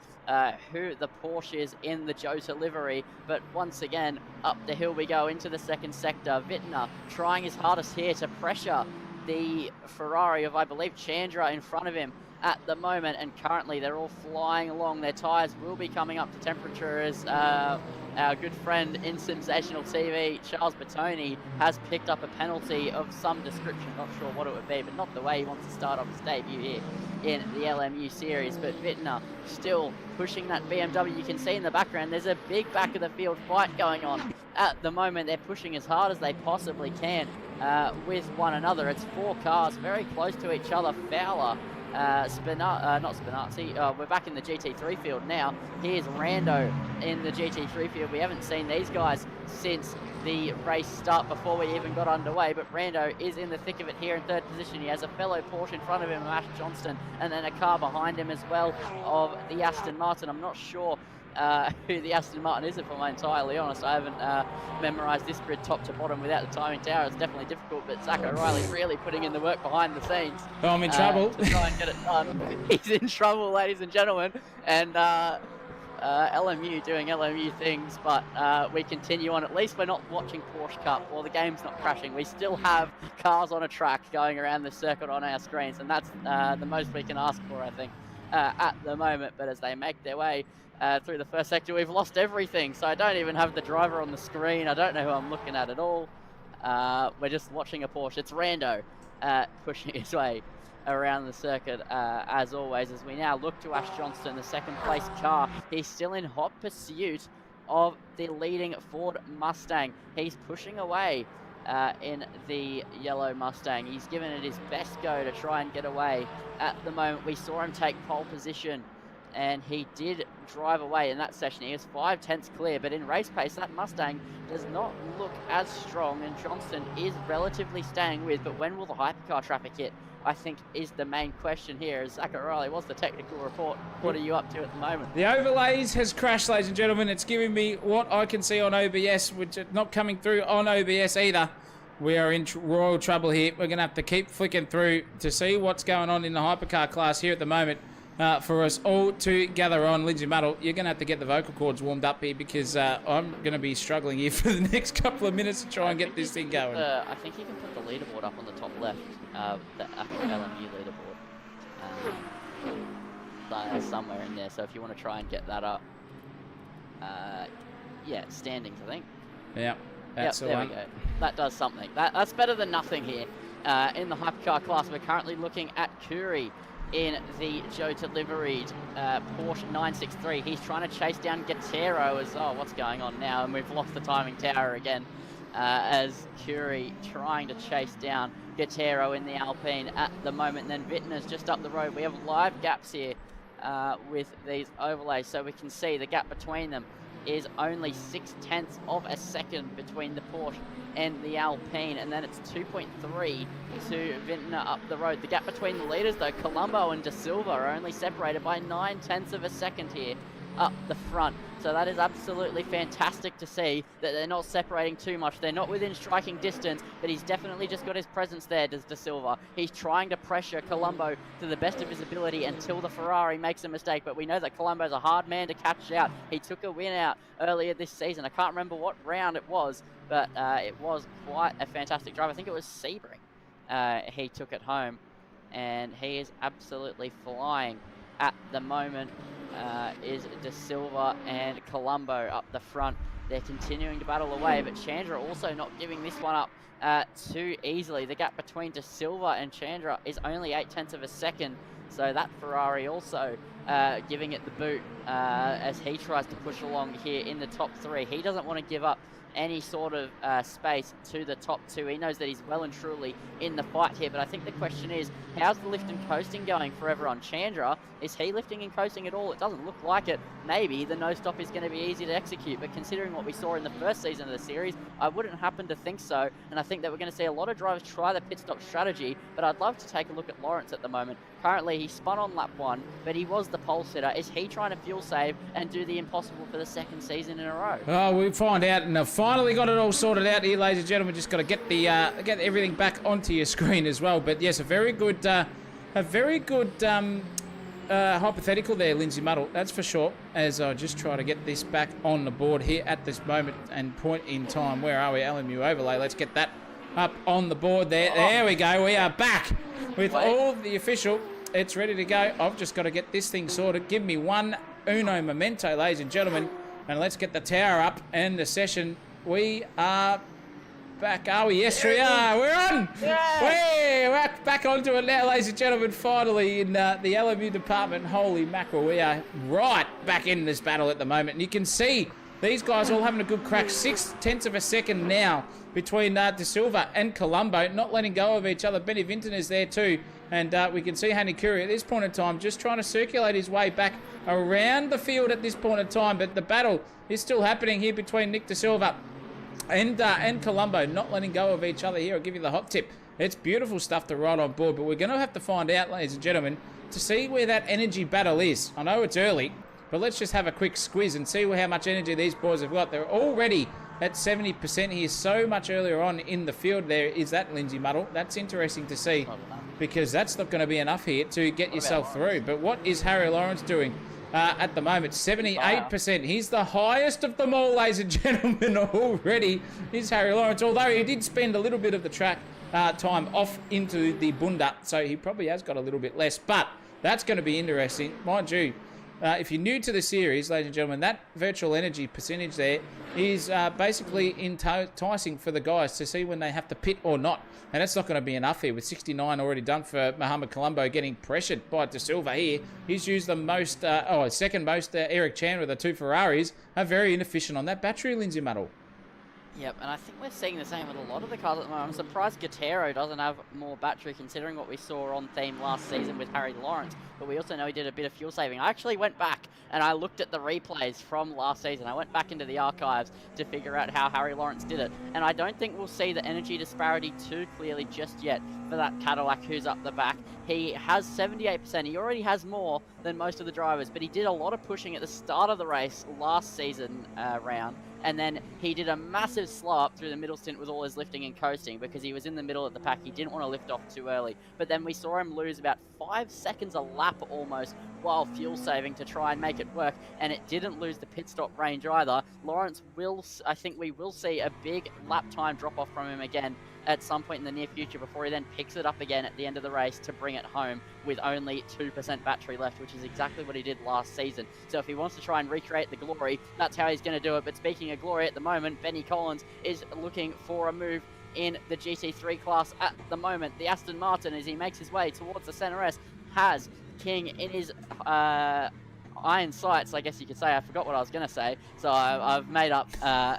who the Porsche is in the Jota livery. But once again, up the hill we go into the second sector. Wittner trying his hardest here to pressure the Ferrari of, I believe, Chandra in front of him at the moment, and currently they're all flying along. Their tyres will be coming up to temperature as our good friend in Sensational TV, Charles Bertoni, has picked up a penalty of some description. Not sure what it would be, but not the way he wants to start off his debut here in the LMU series. But Wittner still pushing that BMW. You can see in the background there's a big back of the field fight going on at the moment. They're pushing as hard as they possibly can with one another. It's 4 cars very close to each other. Fowler, not Spinazzi, we're back in the GT3 field now. Here's Rando in the GT3 field. We haven't seen these guys since the race start before we even got underway, but Rando is in the thick of it here in 3rd position. He has a fellow Porsche in front of him, Ash Johnston, and then a car behind him as well of the Aston Martin. I'm not sure who the Aston Martin is, if I'm entirely honest. I haven't memorised this grid top to bottom without the timing tower. It's definitely difficult, but Zach O'Reilly's really putting in the work behind the scenes. Oh, I'm in trouble. To try and get it done. He's in trouble, ladies and gentlemen. And LMU doing LMU things, but we continue on. At least we're not watching Porsche Cup, or the game's not crashing. We still have cars on a track going around the circuit on our screens, and that's the most we can ask for, I think, at the moment. But as they make their way through the first sector, we've lost everything, so I don't even have the driver on the screen. I don't know who I'm looking at all. We're just watching a Porsche. It's Rando pushing his way around the circuit, as always, as we now look to Ash Johnston, the second place car. He's still in hot pursuit of the leading Ford Mustang. He's pushing away in the yellow Mustang. He's given it his best go to try and get away. At the moment, we saw him take pole position, and he did drive away in that session. He was 5/10 clear, but in race pace, that Mustang does not look as strong, and Johnston is relatively staying with. But when will the hypercar traffic hit, I think, is the main question here. Zach O'Reilly, what's the technical report? What are you up to at the moment? The overlays has crashed, ladies and gentlemen. It's giving me what I can see on OBS, which is not coming through on OBS either. We are in royal trouble here. We're going to have to keep flicking through to see what's going on in the hypercar class here at the moment. For us all to gather on. Lindsay Muddle, you're going to have to get the vocal cords warmed up here, because I'm going to be struggling here for the next couple of minutes to try and get this thing going. I think you can put the leaderboard up on the top left, the LMU leaderboard. Somewhere in there, so if you want to try and get that up. Yeah, standings, I think. Yeah, that's the one. There we go. That does something. That's better than nothing here. In the hypercar class, we're currently looking at Curie in the Jota liveried Porsche 963. He's trying to chase down Guerrero as, oh, what's going on now? And we've lost the timing tower again, as Curie trying to chase down Guerrero in the Alpine at the moment. And then Vittner's just up the road. We have live gaps here with these overlays, so we can see the gap between them is only 0.6 of a second between the Porsche and the Alpine, and then it's 2.3 to Vintner up the road. The gap between the leaders, though, Colombo and De Silva, are only separated by 0.9 of a second here up the front. So that is absolutely fantastic to see that they're not separating too much. They're not within striking distance, but he's definitely just got his presence there, does De Silva. He's trying to pressure Colombo to the best of his ability until the Ferrari makes a mistake, but we know that Colombo's a hard man to catch out. He took a win out earlier this season. I can't remember what round it was, but it was quite a fantastic drive. I think it was Sebring. He took it home, and he is absolutely flying at the moment. Is De Silva and Colombo up the front. They're continuing to battle away, but Chandra also not giving this one up too easily. The gap between De Silva and Chandra is only 0.8 of a second, so that Ferrari also giving it the boot as he tries to push along here in the top three. He doesn't want to give up any sort of space to the top two. He knows that he's well and truly in the fight here, but I think the question is, how's the lift and coasting going for everyone? Chandra, is he lifting and coasting at all? It doesn't look like it. Maybe the no stop is going to be easy to execute, but considering what we saw in the first season of the series, I wouldn't happen to think so, and I think that we're going to see a lot of drivers try the pit stop strategy, but I'd love to take a look at Lawrence at the moment. Currently, he spun on lap 1, but he was the pole sitter. Is he trying to fuel save and do the impossible for the second season in a row? Oh, we'll find out, and I've finally got it all sorted out here, ladies and gentlemen. Just got to get the get everything back onto your screen as well. But yes, a very good hypothetical there, Lindsay Muddle. That's for sure. As I just try to get this back on the board here at this moment and point in time. Where are we? LMU overlay. Let's get that up on the board there. Oh. There we go. We are back with all the official. It's ready to go. I've just got to get this thing sorted. Give me one uno momento, ladies and gentlemen, and let's get the tower up and the session. We are back, are we? Yes, we are. We're on. Yeah. We're back onto it now, ladies and gentlemen, finally in the LMU department. Holy mackerel, we are right back in this battle at the moment. And you can see these guys all having a good crack. 0.6 of a second now between De Silva and Colombo, not letting go of each other. Benny Vinton is there too. And we can see Hanny Curie at this point in time just trying to circulate his way back around the field at this point in time. But the battle is still happening here between Nick De Silva and Colombo, not letting go of each other here. I'll give you the hot tip. It's beautiful stuff to ride on board, but we're going to have to find out, ladies and gentlemen, to see where that energy battle is. I know it's early, but let's just have a quick squiz and see how much energy these boys have got. They're already at 70% here, so much earlier on in the field there. Is that Lindsay Muddle? That's interesting to see, because that's not going to be enough here to get yourself through. But what is Harry Lawrence doing? at the moment, 78%. He's the highest of them all, ladies and gentlemen, already is Harry Lawrence, although he did spend a little bit of the track time off into the bunda, so he probably has got a little bit less, but that's going to be interesting. Mind you, if you're new to the series, ladies and gentlemen, that virtual energy percentage there is basically enticing for the guys to see when they have to pit or not. And that's not going to be enough here with 69 already done for Mohamed Colombo, getting pressured by De Silva here. He's used the most, second most Eric Chandler, the 2 Ferraris, are very inefficient on that battery, Lindsay Muddle. Yep, and I think we're seeing the same with a lot of the cars at the moment. I'm surprised Guerrero doesn't have more battery considering what we saw on theme last season with Harry Lawrence, but we also know he did a bit of fuel saving. I actually went back and I looked at the replays from last season. I went back into the archives to figure out how Harry Lawrence did it, and I don't think we'll see the energy disparity too clearly just yet for that Cadillac who's up the back. He has 78%. He already has more than most of the drivers, but he did a lot of pushing at the start of the race last season round. And then he did a massive slow up through the middle stint with all his lifting and coasting because he was in the middle of the pack. He didn't want to lift off too early. But then we saw him lose about 5 seconds a lap almost while fuel saving to try and make it work. And it didn't lose the pit stop range either. Lawrence I think we will see a big lap time drop off from him again at some point in the near future before he then picks it up again at the end of the race to bring it home with only 2% battery left, which is exactly what he did last season. So if he wants to try and recreate the glory, that's how he's going to do it. But speaking of glory at the moment, Benny Collins is looking for a move in the GT3 class at the moment. The Aston Martin, as he makes his way towards the Center S, has King in his iron sights, I guess you could say. I forgot what I was going to say, so I've made up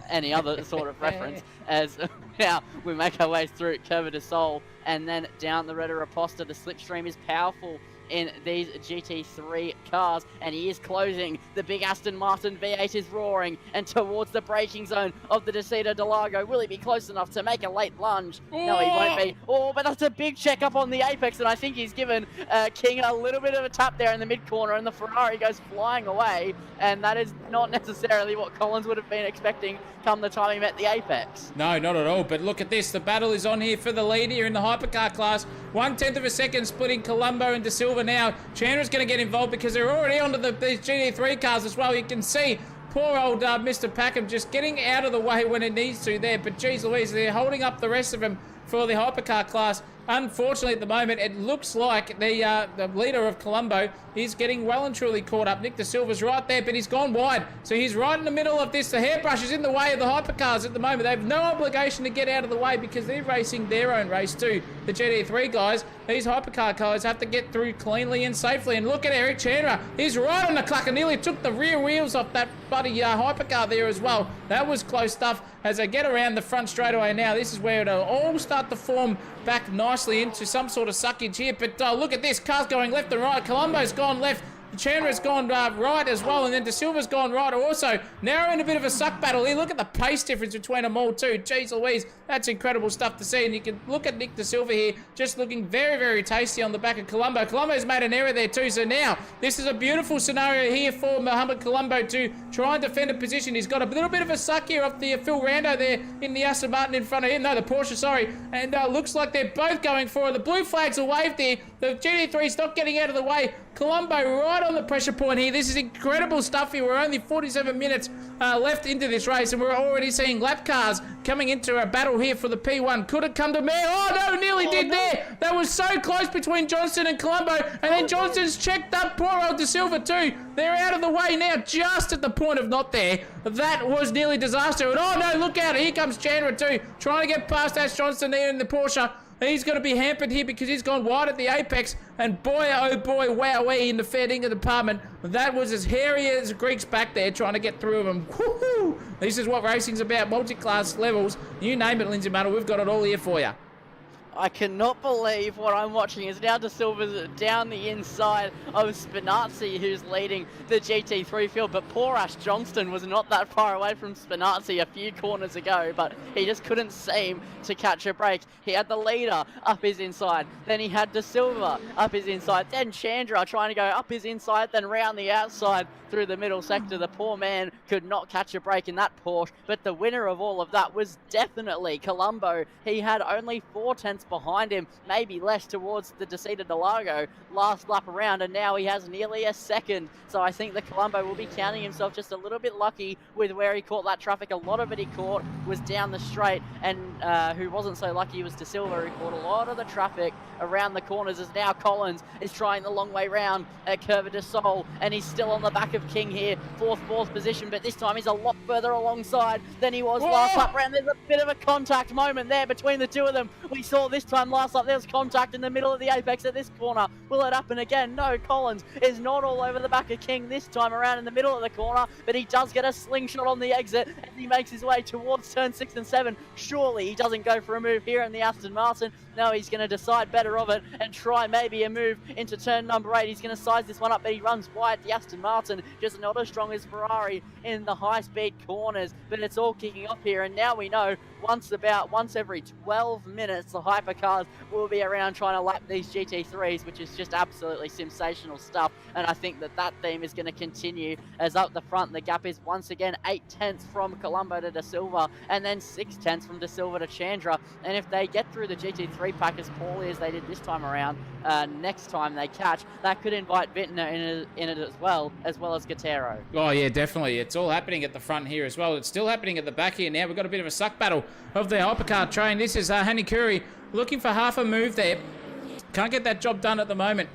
any other sort of reference as now we make our way through Curva de Sol and then down the Reta Reposta. The slipstream is powerful in these GT3 cars, and he is closing. The big Aston Martin V8 is roaring and towards the braking zone of the Descida de Largo. Will he be close enough to make a late lunge? Oh! No, he won't be. Oh, but that's a big check up on the apex, and I think he's given King a little bit of a tap there in the mid corner, and the Ferrari goes flying away, and that is not necessarily what Collins would have been expecting come the time he met the apex. No, not at all, but look at this. The battle is on here for the lead here in the hypercar class. 1/10 of a second splitting Colombo and De Silva now. Chandler's going to get involved because they're already onto these GT3 cars as well. You can see poor old Mr. Packham just getting out of the way when it needs to there, but geez Louise, they're holding up the rest of them for the hypercar class. Unfortunately, at the moment, it looks like the leader of Colombo is getting well and truly caught up. Nick De Silva's right there, but he's gone wide. So he's right in the middle of this. The hairbrush is in the way of the hypercars at the moment. They have no obligation to get out of the way because they're racing their own race too. The GT3 guys, these hypercar guys have to get through cleanly and safely. And look at Eric Chandler. He's right on the clucker. Nearly took the rear wheels off that bloody hypercar there as well. That was close stuff as they get around the front straightaway now. This is where it'll all start to form back nicely into some sort of suckage here. But look at this. Cars going left and right. Colombo's gone left. Chandler's gone right as well, and then De Silva's gone right also. Narrowing a bit of a suck battle here. Look at the pace difference between them all too. Jeez Louise, that's incredible stuff to see. And you can look at Nick De Silva here, just looking very, very tasty on the back of Colombo. Colombo's made an error there too, so now this is a beautiful scenario here for Mohamed Colombo to try and defend a position. He's got a little bit of a suck here off the Phil Rando there in the Aston Martin in front of him. No, the Porsche, sorry. And looks like they're both going for it. The blue flags are waved there. The GT3's not getting out of the way. Colombo right on the pressure point here. This is incredible stuff here. We're only 47 minutes left into this race, and we're already seeing lap cars coming into a battle here for the P1. Could it come to Mayor? Oh, no, nearly did there. That was so close between Johnston and Colombo, and then Johnston's checked up poor old De Silva too. They're out of the way now, just at the point of not there. That was nearly disaster. And oh, no, look out. Here comes Chandler too, trying to get past Ash Johnston there in the Porsche. He's going to be hampered here because he's gone wide at the apex. And boy, oh boy, wowee in the fair dinkum department. That was as hairy as Greeks back there trying to get through them. Woohoo! This is what racing's about, multi-class levels. You name it, Lindsay Muddle, we've got it all here for you. I cannot believe what I'm watching is now De Silva's down the inside of Spinazzi, who's leading the GT3 field. But poor Ash Johnston was not that far away from Spinazzi a few corners ago, but he just couldn't seem to catch a break. He had the leader up his inside, then he had De Silva up his inside, then Chandra trying to go up his inside, then round the outside through the middle sector. The poor man could not catch a break in that Porsche, but the winner of all of that was definitely Colombo. He had only 4/10 minutes behind him, maybe less towards the Descida de Largo last lap around, and now he has nearly a second. So I think the Colombo will be counting himself just a little bit lucky with where he caught that traffic. A lot of it he caught was down the straight, and who wasn't so lucky was De Silva, who caught a lot of the traffic around the corners, as now Collins is trying the long way round at Curva de Sol, and he's still on the back of King here, fourth position, but this time he's a lot further alongside than he was last lap round. There's a bit of a contact moment there between the two of them. We saw this time last lap there was contact in the middle of the apex at this corner. Will it happen again? No, Collins is not all over the back of King this time around in the middle of the corner, but he does get a slingshot on the exit as he makes his way towards turn 6 and 7. Surely he doesn't go for a move here in the Aston Martin. No, he's going to decide better of it and try maybe a move into turn number 8. He's going to size this one up, but he runs wide. The Aston Martin just not as strong as Ferrari in the high-speed corners, but it's all kicking off here, and now we know once every 12 minutes the hypercars will be around trying to lap these GT3s, which is just absolutely sensational stuff. And I think that theme is going to continue, as up the front the gap is once again 8/10 from Colombo to De Silva, and then 6/10 from De Silva to Chandra. And if they get through the GT3 pack as poorly as they did this time around, next time they catch, that could invite Bittner in it as well as Guerrero. Oh yeah, definitely. It's all happening at the front here as well. It's still happening at the back here now. We've got a bit of a suck battle of the hypercar train. This is Hanikuri looking for half a move there. Can't get that job done at the moment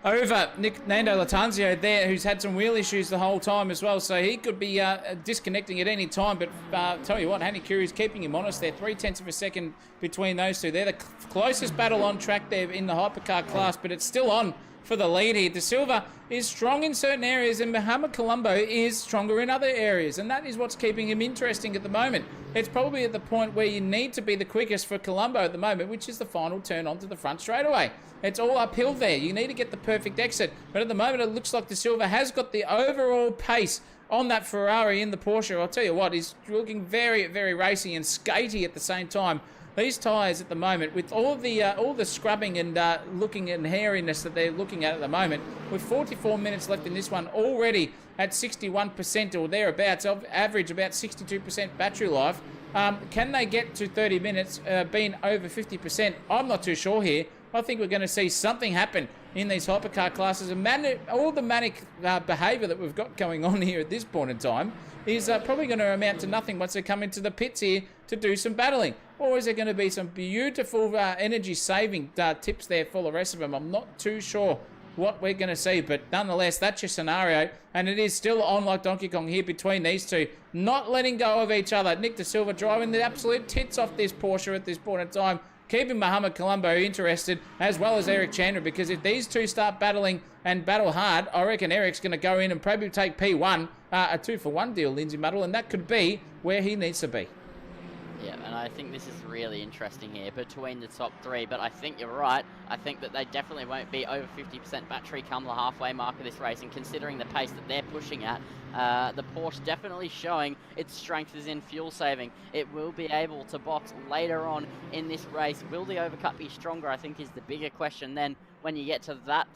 over Nando Latanzio there, who's had some wheel issues the whole time as well, so he could be disconnecting at any time. But tell you what, Hanikuri's keeping him honest there. 0.3 of a second between those two. They're the closest battle on track there in the hypercar class, but it's still on for the lead here. De Silva is strong in certain areas, and Mohamed Colombo is stronger in other areas, and that is what's keeping him interesting at the moment. It's probably at the point where you need to be the quickest for Colombo at the moment, which is the final turn onto the front straightaway. It's all uphill there. You need to get the perfect exit, but at the moment it looks like De Silva has got the overall pace on that Ferrari in the Porsche. I'll tell you what, he's looking very, very racy and skatey at the same time. These tyres at the moment, with all the scrubbing and looking and hairiness that they're looking at the moment, with 44 minutes left in this one, already at 61% or thereabouts, average about 62% battery life. Can they get to 30 minutes being over 50%? I'm not too sure here. I think we're going to see something happen in these hypercar classes, and all the manic behaviour that we've got going on here at this point in time is probably going to amount to nothing once they come into the pits here to do some battling. Or is there going to be some beautiful energy-saving tips there for the rest of them? I'm not too sure what we're going to see, but nonetheless, that's your scenario, and it is still on like Donkey Kong here between these two, not letting go of each other. Nick De Silva driving the absolute tits off this Porsche at this point in time, keeping Mohamed Colombo interested, as well as Eric Chandra, because if these two start battling and battle hard, I reckon Eric's going to go in and probably take P1, a 2-for-1 deal, Lindsay Muddle, and that could be where he needs to be. Yeah, and I think this is really interesting here between the top three, but I think you're right. I think that they definitely won't be over 50% battery come the halfway mark of this race, and considering the pace that they're pushing at, the Porsche definitely showing its strength is in fuel saving. It will be able to box later on in this race. Will the overcut be stronger, I think, is the bigger question then. When you get to that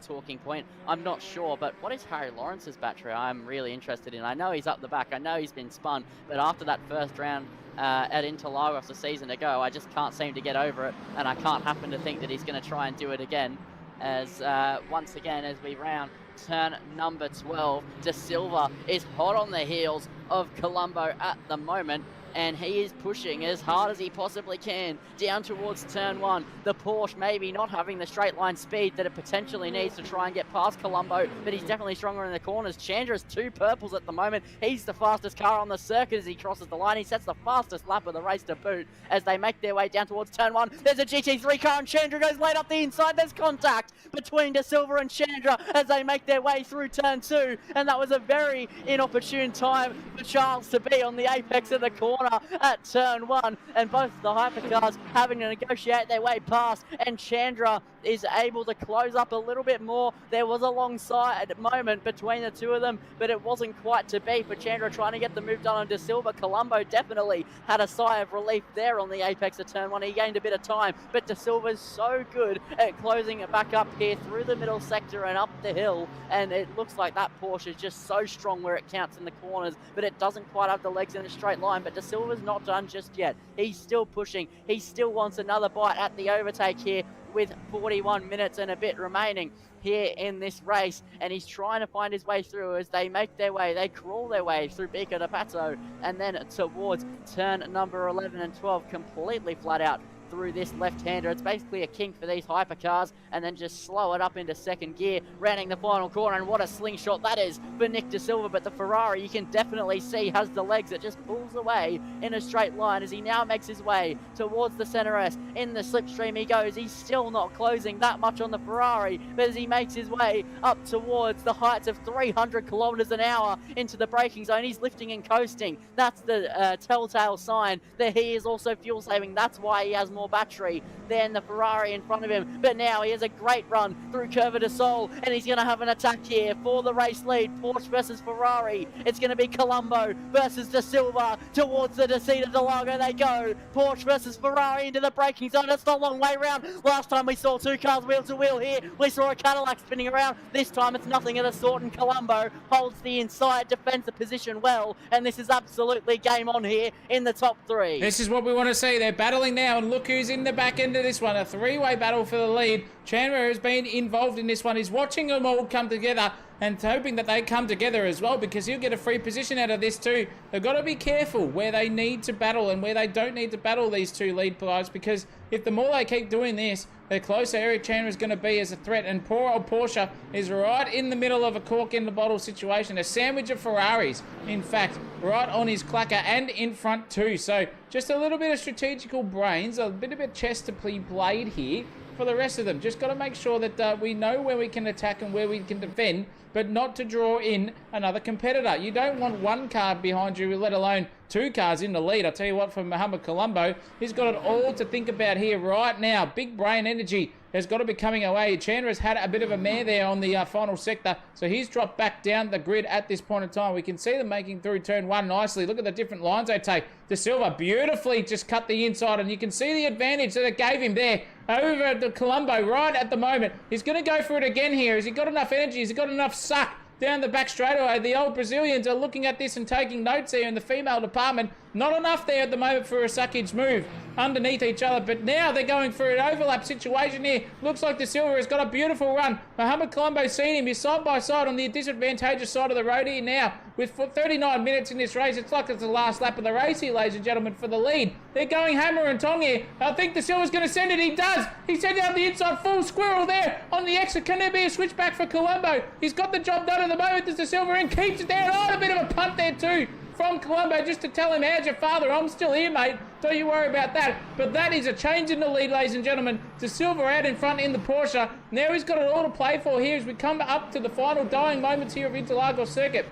talking point, I'm not sure, but what is Harry Lawrence's battery? I'm really interested in. I know he's up the back, I know he's been spun, but after that first round at Interlagos a season ago, I just can't seem to get over it, and I can't happen to think that he's going to try and do it again, as once again, as we round turn number 12, De Silva is hot on the heels of Colombo at the moment, and he is pushing as hard as he possibly can down towards turn 1. The Porsche maybe not having the straight line speed that it potentially needs to try and get past Colombo, but he's definitely stronger in the corners. Chandra has 2 purples at the moment. He's the fastest car on the circuit as he crosses the line. He sets the fastest lap of the race to boot as they make their way down towards turn 1. There's a GT3 car and Chandra goes late up the inside. There's contact between De Silva and Chandra as they make their way through turn 2, and that was a very inopportune time for Charles to be on the apex of the corner at turn 1, and both the hypercars having to negotiate their way past, and Chandra is able to close up a little bit more. There was a long side moment between the two of them, but it wasn't quite to be for Chandra trying to get the move done on De Silva. Colombo definitely had a sigh of relief there on the apex of turn 1. He gained a bit of time, but De Silva's so good at closing it back up here through the middle sector and up the hill, and it looks like that Porsche is just so strong where it counts in the corners, but it doesn't quite have the legs in a straight line. But De Silva Silva's not done just yet. He's still pushing. He still wants another bite at the overtake here with 41 minutes and a bit remaining here in this race, and he's trying to find his way through as they make their way, they crawl their way through Pico de Pato and then towards turn number 11 and 12, completely flat out through this left-hander. It's basically a kink for these hypercars, and then just slow it up into second gear, rounding the final corner, and what a slingshot that is for Nick De Silva. But the Ferrari, you can definitely see, has the legs. It just pulls away in a straight line as he now makes his way towards the center S. In the slipstream he goes. He's still not closing that much on the Ferrari, but as he makes his way up towards the heights of 300 kilometers an hour into the braking zone, he's lifting and coasting. That's the telltale sign that he is also fuel saving. That's why he has more battery than the Ferrari in front of him. But now he has a great run through Curva de Sol, and he's going to have an attack here for the race lead. Porsche versus Ferrari. It's going to be Colombo versus De Silva towards the Descida de Lago they go. Porsche versus Ferrari into the braking zone. It's a long way round. Last time we saw two cars wheel to wheel here, we saw a Cadillac spinning around. This time it's nothing of the sort, and Colombo holds the inside, defends the position well, and this is absolutely game on here in the top three. This is what we want to see. They're battling now, and look who's in the back end of this one. A three-way battle for the lead. Chandler has been involved in this one. He's watching them all come together and hoping that they come together as well, because he'll get a free position out of this too. They've got to be careful where they need to battle and where they don't need to battle, these two lead players, because if the more they keep doing this, the closer Eric Chandler is going to be as a threat. And poor old Porsche is right in the middle of a cork in the bottle situation. A sandwich of Ferraris, in fact, right on his clacker and in front too. So just a little bit of strategical brains, a bit of a chess to be played here for the rest of them. Just got to make sure that we know where we can attack and where we can defend, but not to draw in another competitor. You don't want one car behind you, let alone two cars in the lead. I'll tell you what, for Mohamed Colombo, he's got it all to think about here right now. Big brain energy has got to be coming away. Chandler has had a bit of a mare there on the final sector, so he's dropped back down the grid at this point in time. We can see them making through turn one nicely. Look at the different lines they take. De Silva beautifully just cut the inside, and you can see the advantage that it gave him there over the Colombo right at the moment. He's going to go for it again here. Has he got enough energy? Has he got enough suck down the back straightaway? The old Brazilians are looking at this and taking notes there in the female department. Not enough there at the moment for a suckage move underneath each other, but now they're going for an overlap situation here. Looks like De Silva has got a beautiful run. Mohamed Colombo's seen him. He's side by side on the disadvantageous side of the road here now. With 39 minutes in this race, it's like it's the last lap of the race here, ladies and gentlemen, for the lead. They're going hammer and tong here. I think De Silva's going to send it. He does. He sent out the inside full squirrel there on the exit. Can there be a switchback for Colombo? He's got the job done at the moment. Does De Silva in, keeps it down. Oh, a bit of a punt there too from Colombo, just to tell him, how's your father? I'm still here, mate. Don't you worry about that. But that is a change in the lead, ladies and gentlemen. De Silva out in front in the Porsche. Now he's got it all to play for here as we come up to the final dying moments here of Interagos circuit.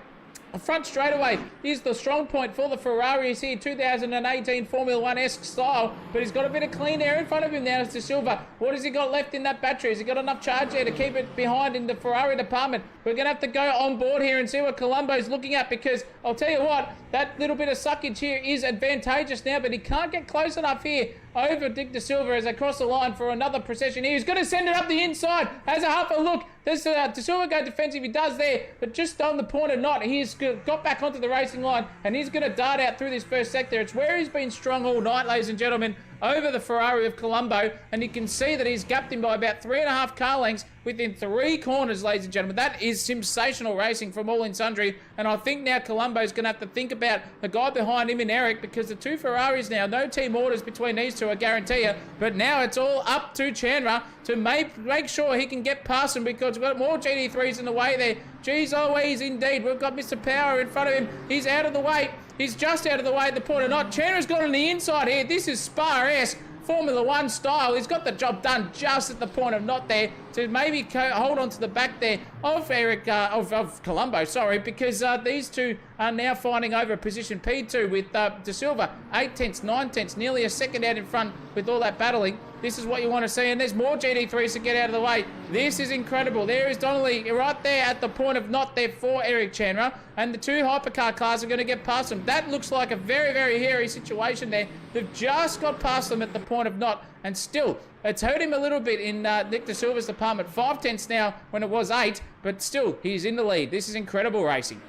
The front straightaway is the strong point for the Ferraris here, 2018 Formula 1-esque style, but he's got a bit of clean air in front of him now as De Silva. What has he got left in that battery? Has he got enough charge there to keep it behind in the Ferrari department? We're going to have to go on board here and see what Colombo's looking at, because I'll tell you what, that little bit of suckage here is advantageous now, but he can't get close enough here over Dick De Silva as they cross the line for another procession here. He's going to send it up the inside. Has a half a look. Does De Silva go defensive? He does there, but just on the point of not. He's got back onto the racing line, and he's going to dart out through this first sector. It's where he's been strong all night, ladies and gentlemen, over the Ferrari of Colombo, and you can see that he's gapped him by about 3.5 car lengths within 3 corners, ladies and gentlemen. That is sensational racing from all in sundry, and I think now Colombo's going to have to think about the guy behind him in Eric, because the two Ferraris now, no team orders between these two, I guarantee you, but now it's all up to Chandler to make sure he can get past him, because we've got more GT3s in the way there. Geez Louise, indeed. We've got Mr. Power in front of him. He's out of the way. He's just out of the way at the point of not. Chandler's got on the inside here. This is Spa-esque Formula 1 style. He's got the job done just at the point of not there to maybe hold on to the back there of Eric, of Colombo, sorry, because these two are now fighting over position P2 with De Silva. 8 tenths, 9 tenths, nearly a second out in front with all that battling. This is what you want to see, and there's more GT3s to get out of the way. This is incredible. There is Donnelly right there at the point of not there for Eric Chandler, and the two hypercar cars are going to get past them. That looks like a very, very hairy situation there. They've just got past them at the point of not, and still, it's hurt him a little bit in Nick De Silva's department. 5 tenths now when it was 8, but still, he's in the lead. This is incredible racing.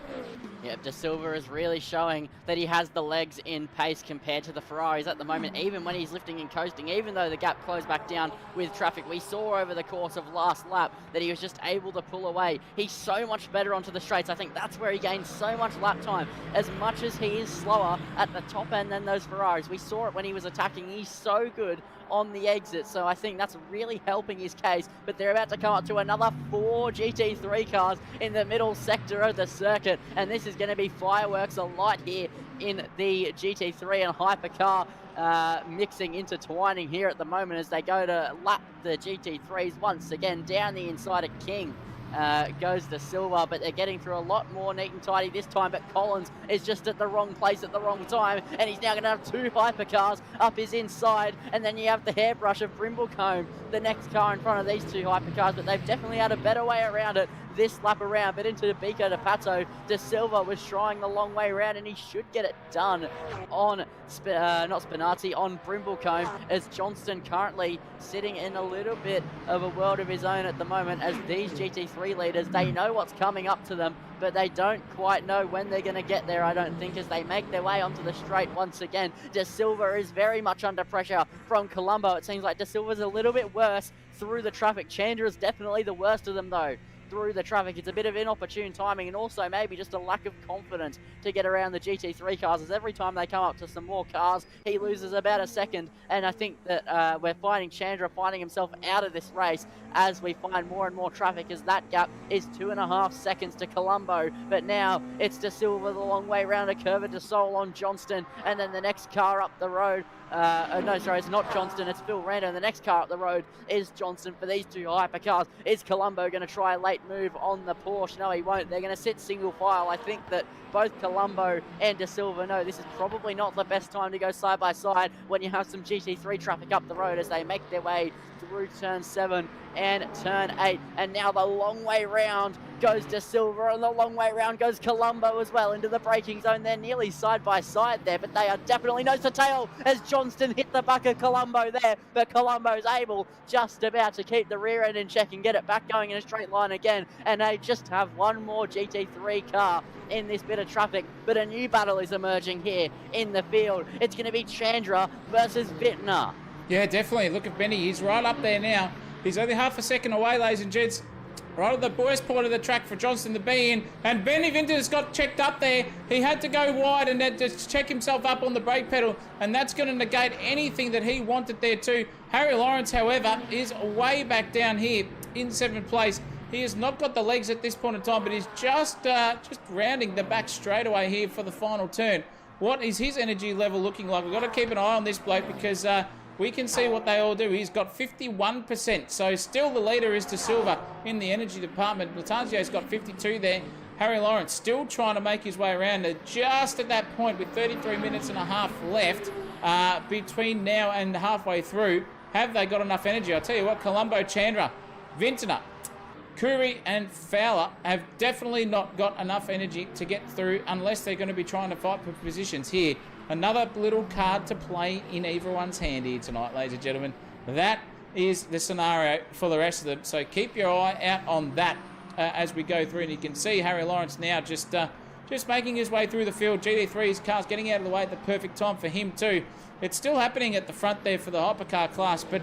Yeah, De Silva is really showing that he has the legs in pace compared to the Ferraris at the moment, even when he's lifting and coasting, even though the gap closed back down with traffic. We saw over the course of last lap that he was just able to pull away. He's so much better onto the straights. I think that's where he gains so much lap time. As much as he is slower at the top end than those Ferraris, we saw it when he was attacking. He's so good on the exit, so I think that's really helping his case. But they're about to come up to another 4 GT3 cars in the middle sector of the circuit, and this is going to be fireworks a lot here in the GT3 and hypercar intertwining here at the moment as they go to lap the GT3s once again down the inside of King. Goes to Silva, but they're getting through a lot more neat and tidy this time, but Collins is just at the wrong place at the wrong time, and he's now going to have 2 hypercars up his inside, and then you have the hairbrush of Brimblecombe, the next car in front of these 2 hypercars, but they've definitely had a better way around it this lap around. But into Bico de Pato, De Silva was trying the long way around, and he should get it done on not Spinazzi, on Brimblecombe, as Johnston currently sitting in a little bit of a world of his own at the moment, as these GT3 leaders, they know what's coming up to them, but they don't quite know when they're going to get there, I don't think, as they make their way onto the straight once again. De Silva is very much under pressure from Colombo. It seems like De Silva's a little bit worse through the traffic. Chandra is definitely the worst of them, though. Through the traffic, it's a bit of inopportune timing, and also maybe just a lack of confidence to get around the GT3 cars, as every time they come up to some more cars, he loses about a second. And I think that we're finding Chandra finding himself out of this race as we find more and more traffic, as that gap is 2.5 seconds to Colombo. But now it's De Silva the long way around a curve de Sol on Johnston, and then the next car up the road, no, sorry, it's not Johnston, it's Phil Rando. And the next car up the road is Johnston for these 2 hypercars. Is Colombo going to try a late move on the Porsche? No, he won't. They're going to sit single file. I think that both Colombo and De Silva know this is probably not the best time to go side by side when you have some GT3 traffic up the road, as they make their way through turn 7 and turn 8. And now the long way round goes De Silva, and the long way round goes Colombo as well into the braking zone. They're nearly side by side there, but they are definitely nose to tail as Johnston hit the back of Colombo there. But Colombo's able just about to keep the rear end in check and get it back going in a straight line again. And they just have one more GT3 car in this bit of traffic, but a new battle is emerging here in the field. It's going to be Chandra versus Bittner. Yeah, definitely. Look at Benny. He's right up there now. He's only half a second away, ladies and gents. Right at the worst point of the track for Johnston to be in. And Benny Vinter's got checked up there. He had to go wide and then just check himself up on the brake pedal. And that's going to negate anything that he wanted there too. Harry Lawrence, however, is way back down here in 7th place. He has not got the legs at this point in time, but he's just rounding the back straightaway here for the final turn. What is his energy level looking like? We've got to keep an eye on this bloke, because we can see what they all do. He's got 51%, so still the leader is De Silva in the energy department. Latangio's got 52 there. Harry Lawrence still trying to make his way around. They're just at that point with 33 minutes and a half left between now and halfway through. Have they got enough energy? I'll tell you what, Colombo, Chandra, Vintner, Curry and Fowler have definitely not got enough energy to get through unless they're going to be trying to fight for positions here. Another little card to play in everyone's hand here tonight, ladies and gentlemen. That is the scenario for the rest of them. So keep your eye out on that as we go through. And you can see Harry Lawrence now just making his way through the field. GT3's cars getting out of the way at the perfect time for him too. It's still happening at the front there for the hypercar class, but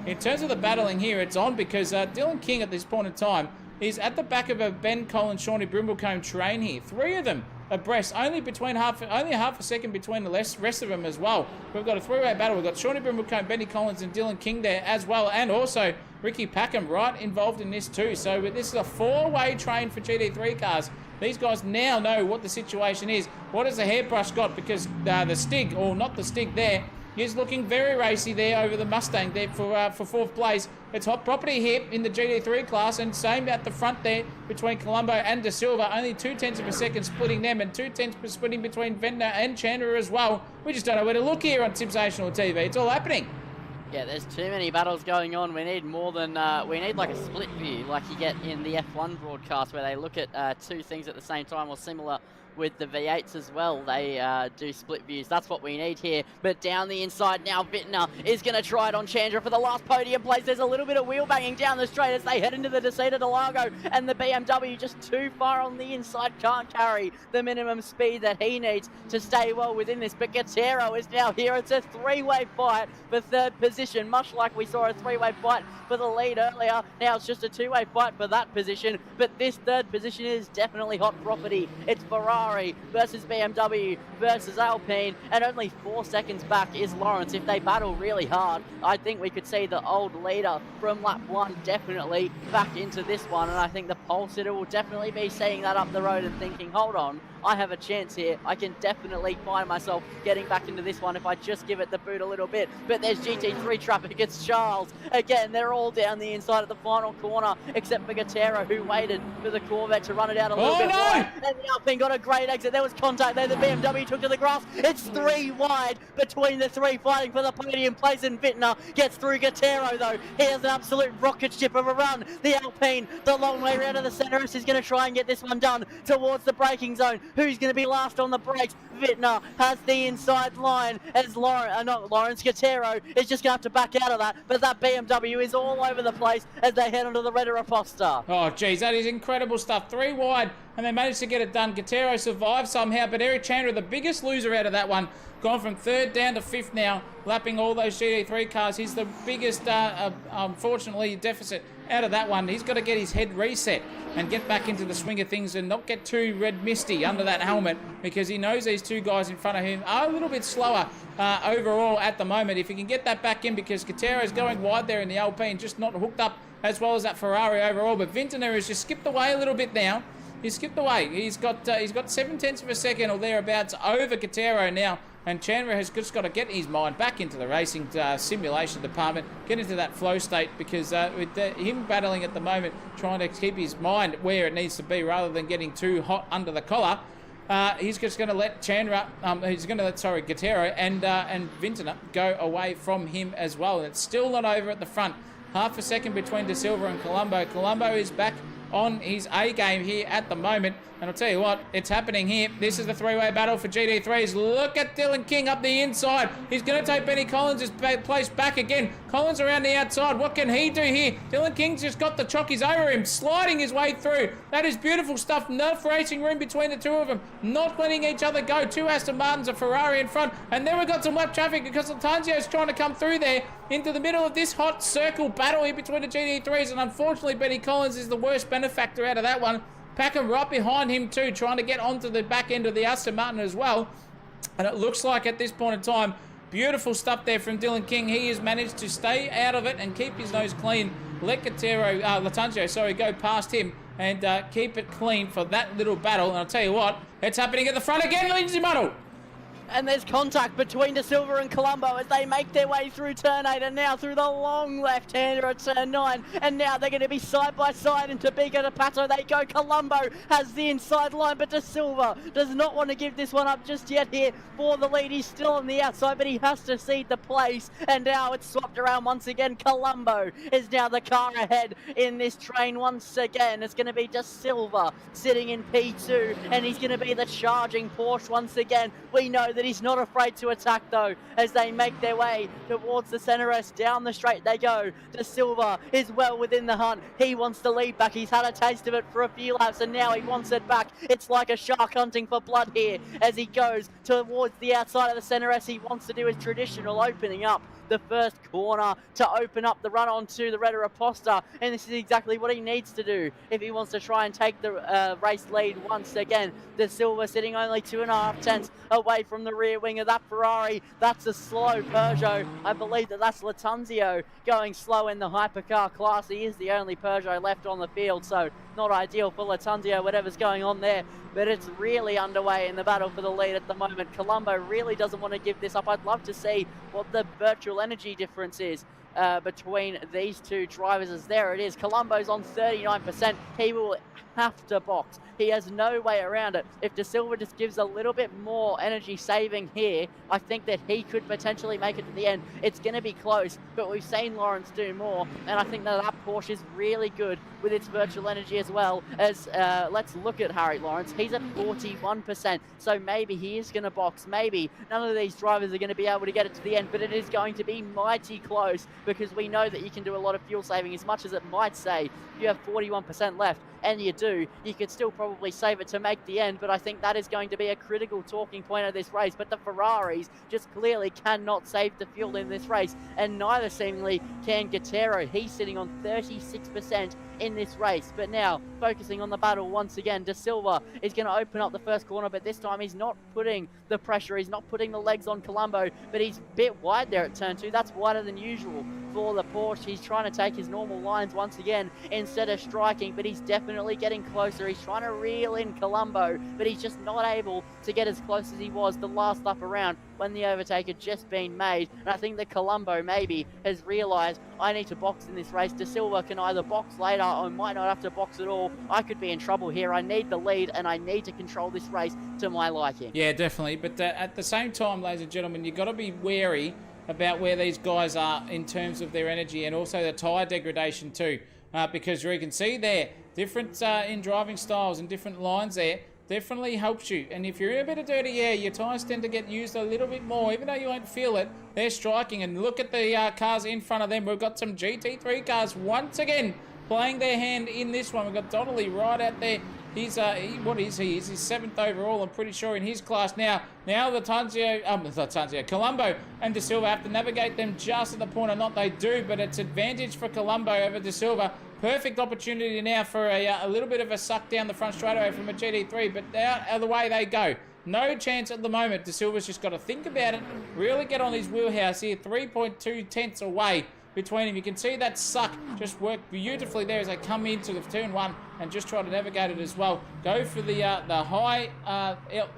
in terms of the battling here, it's on because Dylan King at this point in time is at the back of a Ben Collins, Shawnee Brimblecombe train here. 3 of them abreast, only half a second between the rest of them as well. We've got a 3-way battle. We've got Shawnee Brimblecombe, Benny Collins and Dylan King there as well, and also Ricky Packham right involved in this too. So this is a 4-way train for GT3 cars. These guys now know what the situation is. What has the hairbrush got? Because the Stig, or not the Stig there, is looking very racy there over the Mustang there for 4th place. It's hot property here in the GT3 class, and same at the front there between Colombo and De Silva. Only 0.2 of a second splitting them, and 0.2 splitting between Ventnor and Chandler as well. We just don't know where to look here on Sensational TV. It's all happening. Yeah, there's too many battles going on. We need more than, we need like a split view like you get in the F1 broadcast where they look at 2 things at the same time, or similar with the V8s as well. They do split views. That's what we need here. But down the inside now, Bittner is going to try it on Chandra for the last podium place. There's a little bit of wheel banging down the straight as they head into the descent of Interagos, and the BMW just too far on the inside, can't carry the minimum speed that he needs to stay well within this. But Guerrero is now here. It's a three-way fight for third position, much like we saw a three-way fight for the lead earlier. Now it's just a two-way fight for that position, but this third position is definitely hot property. It's Ferrari versus BMW versus Alpine, and only 4 seconds back is Lawrence. If they battle really hard, I think we could see the old leader from lap 1 definitely back into this one, and I think the pole sitter will definitely be seeing that up the road and thinking, hold on, I have a chance here. I can definitely find myself getting back into this one if I just give it the boot a little bit. But there's GT3 traffic. It's Charles. Again, they're all down the inside of the final corner, except for Guerrero, who waited for the Corvette to run it out a little bit wide. And the Alpine got a great exit. There was contact there. The BMW took to the grass. It's 3 wide between the 3 fighting for the podium place, and Bittner gets through Guerrero, though. He has an absolute rocket ship of a run. The Alpine, the long way around of the center, is going to try and get this one done towards the braking zone. Who's going to be last on the brakes? Bittner has the inside line as Lawrence Guerrero is just going to have to back out of that, but that BMW is all over the place as they head onto the Red Raposta. Oh, geez, that is incredible stuff. 3 wide, and they managed to get it done. Guerrero survived somehow, but Eric Chandra, the biggest loser out of that one, gone from 3rd down to 5th now, lapping all those GT3 cars. He's the biggest, unfortunately, deficit out of that one. He's got to get his head reset and get back into the swing of things and not get too red misty under that helmet, because he knows these 2 guys in front of him are a little bit slower overall at the moment. If he can get that back in, because Guerrero's going wide there in the Alpine, just not hooked up as well as that Ferrari overall. But Vintner has just skipped away a little bit now. He's skipped away. He's got 7/10 of a second or thereabouts over Guerrero now. And Chandra has just got to get his mind back into the racing simulation department, get into that flow state, because with him battling at the moment, trying to keep his mind where it needs to be rather than getting too hot under the collar, he's just going to let Guerrero and Vintner go away from him as well. And it's still not over at the front. Half a second between De Silva and Colombo. Colombo is back on his A game here at the moment. And I'll tell you what, it's happening here. This is the 3-way battle for GT3s. Look at Dylan King up the inside. He's going to take Benny Collins' place back again. Collins around the outside. What can he do here? Dylan King's just got the chockies over him, sliding his way through. That is beautiful stuff. Enough racing room between the 2 of them. Not letting each other go. 2 Aston Martins, a Ferrari in front. And then we've got some lap traffic because Latanzio's trying to come through there into the middle of this hot circle battle here between the GT3s. And unfortunately, Benny Collins is the worst benefactor out of that one. Packham right behind him too, trying to get onto the back end of the Aston Martin as well. And it looks like at this point in time, beautiful stuff there from Dylan King. He has managed to stay out of it and keep his nose clean. Let Latanzio, go past him and keep it clean for that little battle. And I'll tell you what, it's happening at the front again, Lindsay Muddle. And there's contact between De Silva and Colombo as they make their way through turn 8 and now through the long left-hander at turn 9. And now they're going to be side by side into Biga de Pato. They go. Colombo has the inside line, but De Silva does not want to give this one up just yet here for the lead. He's still on the outside, but he has to cede the place. And now it's swapped around once again. Colombo is now the car ahead in this train once again. It's going to be De Silva sitting in P2, and he's going to be the charging Porsche once again. We know that he's not afraid to attack though as they make their way towards the center S. Down the straight they go. De Silva is well within the hunt. He wants the lead back. He's had a taste of it for a few laps and now he wants it back. It's like a shark hunting for blood here as he goes towards the outside of the center S. He wants to do his traditional opening up the first corner to open up the run onto the Red Raposta, and this is exactly what he needs to do if he wants to try and take the race lead once again. De Silva sitting only 2.5 tenths away from the rear wing of that Ferrari. That's a slow Peugeot. I believe that's Latanzio going slow in the hypercar class. He is the only Peugeot left on the field, so not ideal for Latanzio, whatever's going on there. But it's really underway in the battle for the lead at the moment. Colombo really doesn't want to give this up. I'd love to see what the virtual energy difference is between these 2 drivers, as there it is. Colombo's on 39%. He will have to box. He has no way around it. If De Silva just gives a little bit more energy saving here, I think that he could potentially make it to the end. It's going to be close, but we've seen Lawrence do more, and I think that Porsche is really good with its virtual energy as well as, let's look at Harry Lawrence. He's at 41%, so maybe he is going to box. Maybe none of these drivers are going to be able to get it to the end, but it is going to be mighty close because we know that you can do a lot of fuel saving. As much as it might say you have 41% left, and you do, you could still probably save it to make the end, but I think that is going to be a critical talking point of this race. But the Ferraris just clearly cannot save the fuel in this race, and neither seemingly can Guerrero. He's sitting on 36% in this race. But now, focusing on the battle once again, De Silva is going to open up the first corner, but this time he's not putting the pressure, he's not putting the legs on Colombo, but he's a bit wide there at turn 2. That's wider than usual for the Porsche. He's trying to take his normal lines once again instead of striking, but he's definitely getting closer. He's trying to reel in Colombo, but he's just not able to get as close as he was the last lap around when the overtake had just been made. And I think that Colombo maybe has realised, I need to box in this race. De Silva can either box later or might not have to box at all. I could be in trouble here. I need the lead and I need to control this race to my liking. Yeah, definitely. But at the same time, ladies and gentlemen, you've got to be wary about where these guys are in terms of their energy and also the tyre degradation too. Because you can see there, different in driving styles and different lines there definitely helps you. And if you're in a bit of dirty air, your tyres tend to get used a little bit more, even though you won't feel it. They're striking, and look at the cars in front of them. We've got some GT3 cars once again playing their hand in this one. We've got Donnelly right out there. He's what is he? He's his 7th overall, I'm pretty sure, in his class now. Now Colombo and De Silva have to navigate them just at the point, or not they do, but it's advantage for Colombo over De Silva. Perfect opportunity now for a little bit of a suck down the front straightaway from a GT3, but out of the way they go. No chance at the moment. De Silva's just got to think about it, really get on his wheelhouse here. 3.2 tenths away between him. You can see that suck just work beautifully there as they come into the turn 1 and just try to navigate it as well. Go for the high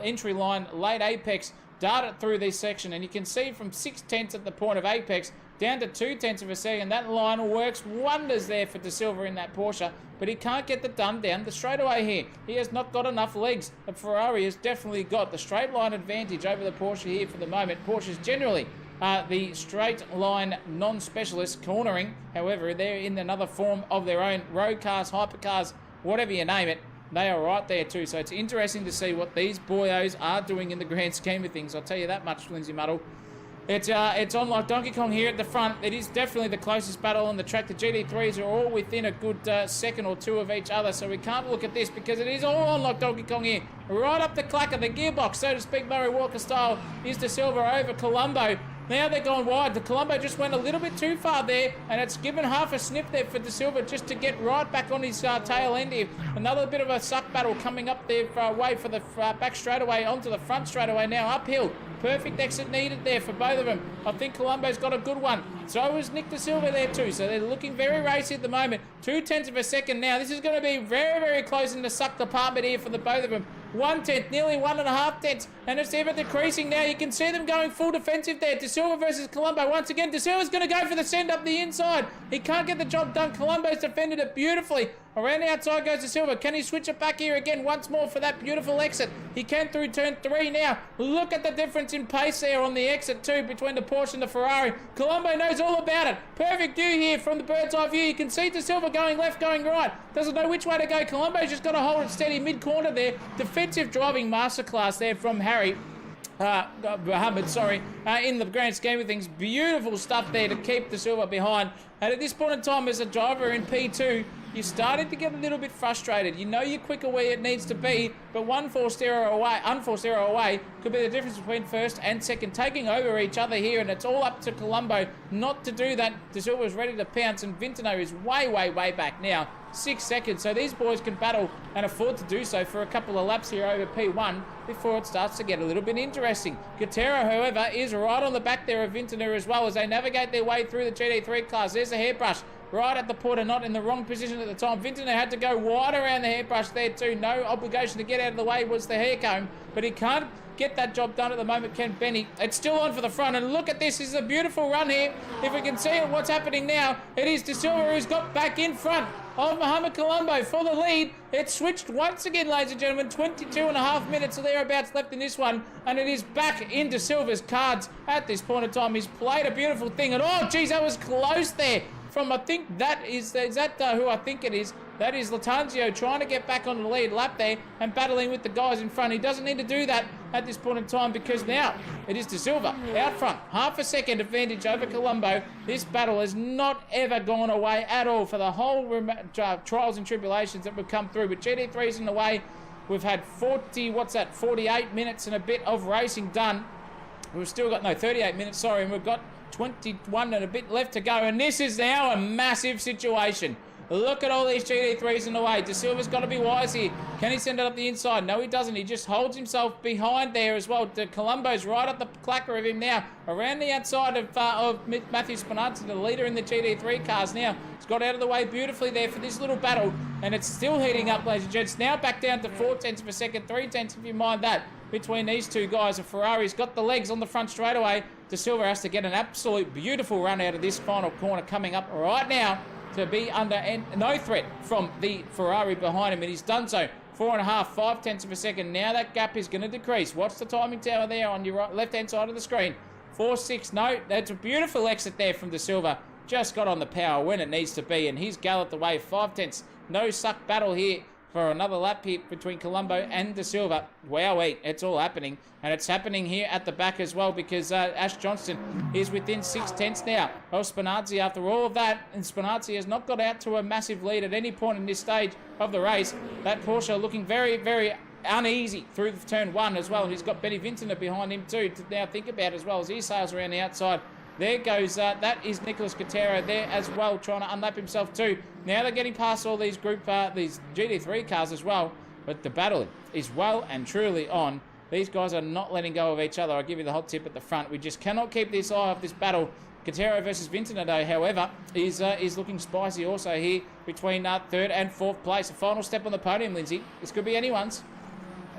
entry line, late apex, dart it through this section, and you can see from 6 tenths at the point of apex down to 2 tenths of a second. That line works wonders there for De Silva in that Porsche, but he can't get the done down the straightaway here. He has not got enough legs. The Ferrari has definitely got the straight line advantage over the Porsche here for the moment. Porsche's generally the straight line non-specialist cornering. However, they're in another form of their own. Road cars, hypercars, whatever you name it, they are right there too. So it's interesting to see what these boyos are doing in the grand scheme of things. I'll tell you that much, Lindsay Muddle. It's on like Donkey Kong here at the front. It is definitely the closest battle on the track. The GT3s are all within a good second or two of each other, so we can't look at this because it is all on like Donkey Kong here. Right up the clacker, the gearbox, so to speak, Murray Walker style, is De Silva over Colombo. Now they're going wide. The Colombo just went a little bit too far there, and it's given half a snip there for De Silva just to get right back on his tail end here. Another bit of a suck battle coming up their way for the back straightaway onto the front straightaway now uphill. Perfect exit needed there for both of them. I think Colombo's got a good one. So is Nick De Silva there too. So they're looking very racy at the moment. 2 tenths of a second now. This is going to be very, very close in the suck department here for the both of them. 1 tenth, nearly 1.5 tenths, and it's ever decreasing now. You can see them going full defensive there. De Silva versus Colombo once again. De Silva's going to go for the send up the inside. He can't get the job done. Colombo's defended it beautifully. Around the outside goes De Silva. Can he switch it back here again once more for that beautiful exit? He can through turn 3 now. Look at the difference in pace there on the exit too between the Porsche and the Ferrari. Colombo knows all about it. Perfect view here from the bird's eye view. You can see De Silva going left, going right. Doesn't know which way to go. Colombo's just got to hold it steady mid-corner there. Defensive driving masterclass there from Harry. Muhammad, sorry, in the grand scheme of things. Beautiful stuff there to keep De Silva behind. And at this point in time, as a driver in P2, you're starting to get a little bit frustrated. You know you're quicker where it needs to be, but unforced error away could be the difference between first and second, taking over each other here, and it's all up to Colombo not to do that. De Silva's ready to pounce, and Vintano is way, way, way back now. 6 seconds, so these boys can battle and afford to do so for a couple of laps here over P1 before it starts to get a little bit interesting. Guerrero, however, is right on the back there of Vintano as well as they navigate their way through the GT3 class. There's a hairbrush right at the porter, not in the wrong position at the time. Vintano had to go wide around the hairbrush there too. No obligation to get out of the way was the hair comb, but he can't get that job done at the moment, Ken Benny. It's still on for the front, and look at this. This is a beautiful run here. If we can see it, what's happening now, it is De Silva who's got back in front of Mohamed Colombo for the lead. It's switched once again, ladies and gentlemen. 22.5 minutes or thereabouts left in this one, and it is back in De Silva's cards at this point in time. He's played a beautiful thing, and oh, geez, that was close there. From, I think that is that who I think it is? That is Latanzio trying to get back on the lead lap there and battling with the guys in front. He doesn't need to do that at this point in time because now it is De Silva out front. Half a second advantage over Colombo. This battle has not ever gone away at all for the whole trials and tribulations that we've come through. With GT3s in the way, we've had 48 minutes and a bit of racing done. We've still got, 38 minutes, sorry, and we've got 21 and a bit left to go. And this is now a massive situation. Look at all these GT3s in the way. De Silva's got to be wise here. Can he send it up the inside? No, he doesn't. He just holds himself behind there as well. Colombo's right up the clacker of him now. Around the outside of Matthew Spinazzi, the leader in the GT3 cars now. He's got out of the way beautifully there for this little battle. And it's still heating up, ladies and gents. Now back down to 4 tenths of a second. 3 tenths if you mind that. Between these two guys, a Ferrari's got the legs on the front straightaway. De Silva has to get an absolute beautiful run out of this final corner coming up right now to be under no threat from the Ferrari behind him, and he's done so. 4.5, 5 tenths of a second. Now that gap is going to decrease. Watch the timing tower there on your left-hand side of the screen. 4.6, no, that's a beautiful exit there from De Silva. Just got on the power when it needs to be, and he's galloped away 5 tenths. No suck battle here for another lap here between Colombo and De Silva. Wowee, it's all happening. And it's happening here at the back as well because Ash Johnston is within 6 tenths now of Spinazzi after all of that. And Spinazzi has not got out to a massive lead at any point in this stage of the race. That Porsche looking very, very uneasy through the turn 1 as well. And he's got Benny Vincent behind him too to now think about as well as he sails around the outside. There goes, that is Nicholas Cotero there as well, trying to unlap himself too. Now they're getting past all these these GT3 cars as well, but the battle is well and truly on. These guys are not letting go of each other. I'll give you the hot tip at the front. We just cannot keep this eye off this battle. Cotero versus Vincenado, however, is looking spicy also here between 3rd and 4th place. A final step on the podium, Lindsay. This could be anyone's.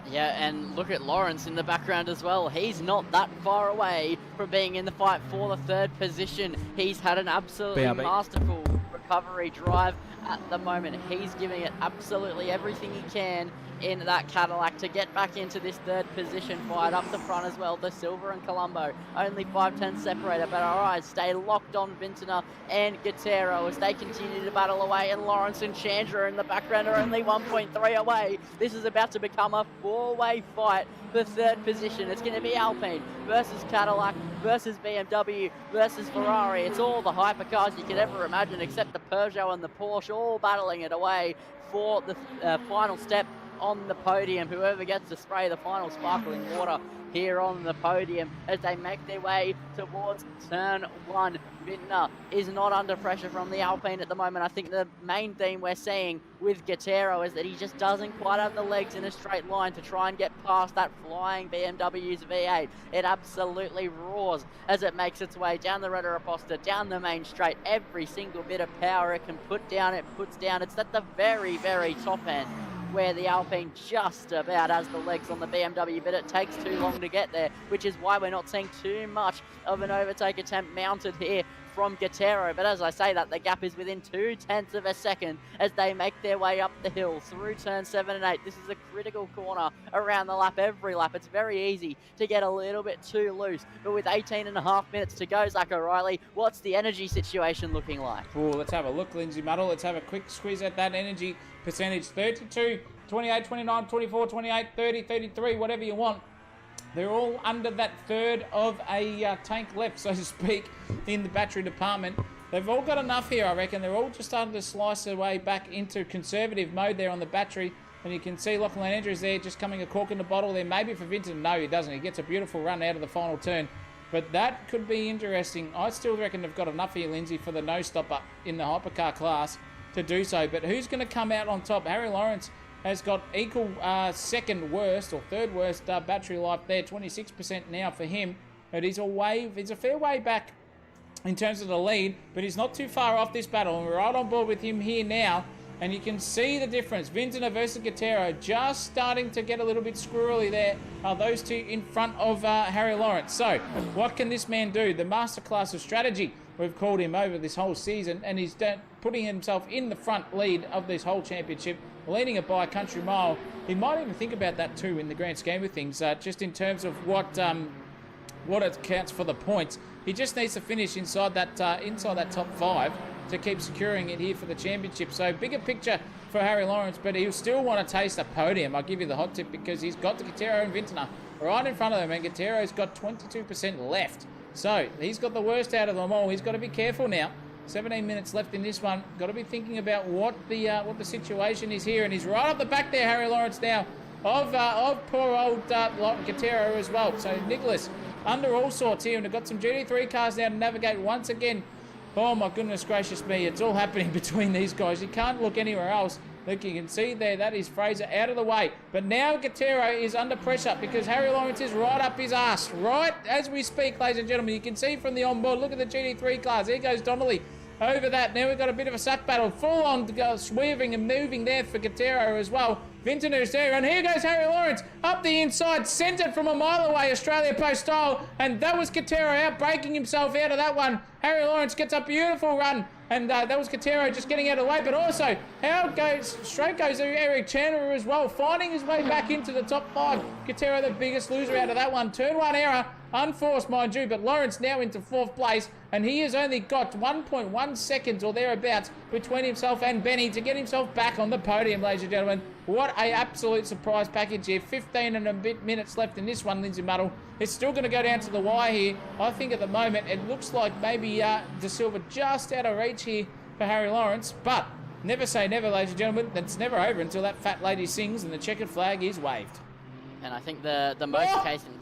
Yeah, and look at Lawrence in the background as well. He's not that far away from being in the fight for the 3rd position. He's had an absolutely masterful recovery drive at the moment. He's giving it absolutely everything he can in that Cadillac to get back into this 3rd position fight up the front as well. De Silva and Colombo only 5 tenths separated, but our eyes stay locked on Vintner and Guerrero as they continue to battle away, and Lawrence and Chandra in the background are only 1.3 away. This is about to become a 4-way fight for 3rd position. It's going to be Alpine versus Cadillac versus BMW versus Ferrari. It's all the hypercars you could ever imagine except the Peugeot and the Porsche all battling it away for the final step on the podium. Whoever gets to spray the final sparkling water here on the podium as they make their way towards turn 1. Vintner is not under pressure from the Alpine at the moment. I think the main theme we're seeing with Guerrero is that he just doesn't quite have the legs in a straight line to try and get past that flying BMW's V8. It absolutely roars as it makes its way down the Retta Reposta, down the main straight. Every single bit of power it can put down, it puts down. It's at the very, very top end where the Alpine just about has the legs on the BMW, but it takes too long to get there, which is why we're not seeing too much of an overtake attempt mounted here from Guerrero. But as I say that, the gap is within 2 tenths of a second as they make their way up the hill through turn 7 and 8. This is a critical corner around the lap, every lap. It's very easy to get a little bit too loose, but with 18.5 minutes to go, Zach O'Reilly, what's the energy situation looking like? Oh, let's have a look, Lindsay Muddle. Let's have a quick squeeze at that energy percentage. 32, 28, 29, 24, 28, 30, 33, whatever you want. They're all under that third of a tank left, so to speak, in the battery department. They've all got enough here, I reckon. They're all just starting to slice their way back into conservative mode there on the battery. And you can see Lachlan Andrews there just coming a cork in the bottle there. Maybe for Vincent. No, he doesn't. He gets a beautiful run out of the final turn. But that could be interesting. I still reckon they've got enough here, Lindsay, for the no-stopper in the hypercar class to do so. But who's going to come out on top? Harry Lawrence has got equal second worst or third worst battery life there. 26% now for him. But he's a fair way back in terms of the lead, but he's not too far off this battle. And we're right on board with him here now. And you can see the difference. Vincent versus Guerrero just starting to get a little bit squirrely there. Those two in front of Harry Lawrence. So what can this man do? The masterclass of strategy we've called him over this whole season, and he's putting himself in the front lead of this whole championship, leading it by a country mile. He might even think about that too in the grand scheme of things, just in terms of what it counts for the points. He just needs to finish inside that top 5, to keep securing it here for the championship. So bigger picture for Harry Lawrence, but he'll still want to taste a podium. I'll give you the hot tip because he's got the Gutierrez and Vintner right in front of them, and Gutierrez's got 22% left. So he's got the worst out of them all. He's got to be careful now. 17 minutes left in this one. Got to be thinking about what the situation is here, and he's right up the back there, Harry Lawrence now of poor old Gutierrez as well. So Nicholas under all sorts here, and they've got some GT3 cars now to navigate once again. Oh my goodness gracious me, it's all happening between these guys. You can't look anywhere else. Look, you can see there, that is Fraser out of the way. But now Gutierrez is under pressure because Harry Lawrence is right up his ass. Right as we speak, ladies and gentlemen. You can see from the onboard, look at the GT3 cars. There goes Donnelly over that. Now we've got a bit of a sap battle. Full on to go, swerving and moving there for Gutierrez as well. Vintoner's there, and here goes Harry Lawrence up the inside, sent it from a mile away, Australia Post style, and that was Gutierrez out breaking himself out of that one. Harry Lawrence gets a beautiful run, and that was Gutierrez just getting out of the way, but also straight goes Eric Chandler as well, finding his way back into the top 5. Gutierrez the biggest loser out of that one. Turn 1 error, unforced mind you, but Lawrence now into 4th place, and he has only got 1.1 seconds or thereabouts between himself and Benny to get himself back on the podium, ladies and gentlemen. What a absolute surprise package here. 15 and a bit minutes left in this one, Lindsay Muddle. It's still going to go down to the wire here. I think at the moment it looks like maybe De Silva just out of reach here for Harry Lawrence, but never say never, ladies and gentlemen. That's never over until that fat lady sings and the checkered flag is waved. And I think the most case in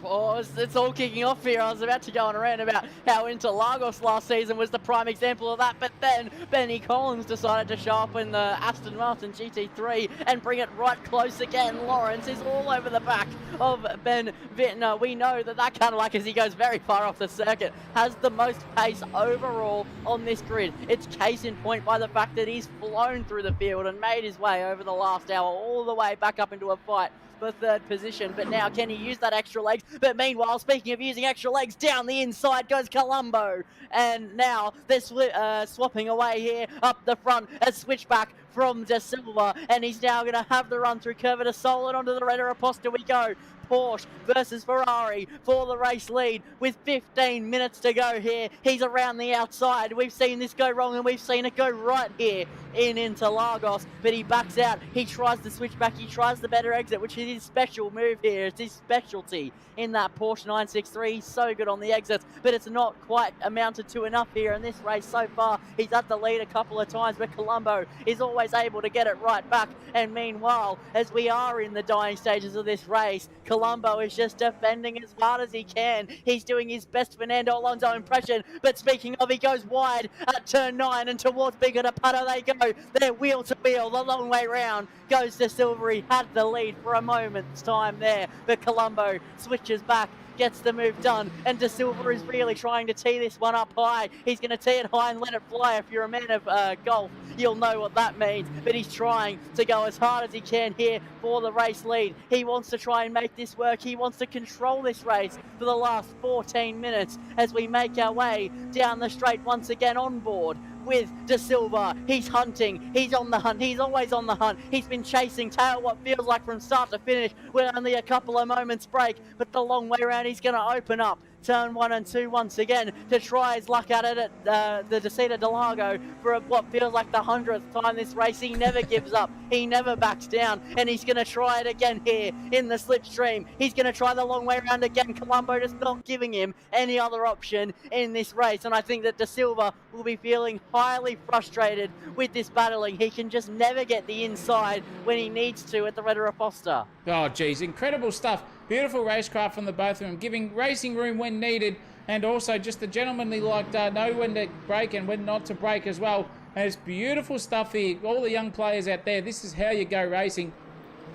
it's all kicking off here. I was about to go on a rant about how Interagos last season was the prime example of that, but then Benny Collins decided to show up in the Aston Martin GT3 and bring it right close again. Lawrence is all over the back of Ben Vintner. We know that Cadillac, as he goes very far off the circuit, has the most pace overall on this grid. It's case in point by the fact that he's flown through the field and made his way over the last hour all the way back up into a fight for 3rd position, but now can he use that extra legs? But meanwhile, speaking of using extra legs, down the inside goes Colombo, and now they're swapping away here up the front. A switchback from De Silva, and he's now going to have the run through Curva de Sol, and onto the Red Aposta we go. Porsche versus Ferrari for the race lead with 15 minutes to go here. He's around the outside. We've seen this go wrong, and we've seen it go right here in Interagos, but he backs out. He tries to switch back. He tries the better exit, which is his special move here. It's his specialty in that Porsche 963. He's so good on the exits, but it's not quite amounted to enough here in this race so far. He's at the lead a couple of times, but Colombo is always able to get it right back. And meanwhile, as we are in the dying stages of this race, Colombo is just defending as hard as he can. He's doing his best Fernando Alonso impression, but speaking of, he goes wide at turn 9, and towards Big de Pato they go. They're wheel to wheel, the long way round goes to Silver. He had the lead for a moment's time there, but Colombo switches back, gets the move done, and De Silva is really trying to tee this one up high. He's going to tee it high and let it fly. If you're a man of golf, you'll know what that means, but he's trying to go as hard as he can here for the race lead. He wants to try and make this work. He wants to control this race for the last 14 minutes as we make our way down the straight once again on board with De Silva. He's hunting, he's on the hunt, he's always on the hunt. He's been chasing tail what feels like from start to finish. We're only a couple of moments break, but the long way around he's going to open up turn 1 and 2 once again to try his luck at it at the Descida de Lago for what feels like the 100th time this race. He never gives up, he never backs down, and he's going to try it again here in the slipstream. He's going to try the long way around again. Colombo just not giving him any other option in this race, and I think that De Silva will be feeling highly frustrated with this battling. He can just never get the inside when he needs to at the Red Aposta. Oh, geez, incredible stuff. Beautiful racecraft from the both of them, giving racing room when needed, and also just the gentlemanly know when to brake and when not to brake as well. And it's beautiful stuff here. All the young players out there, this is how you go racing.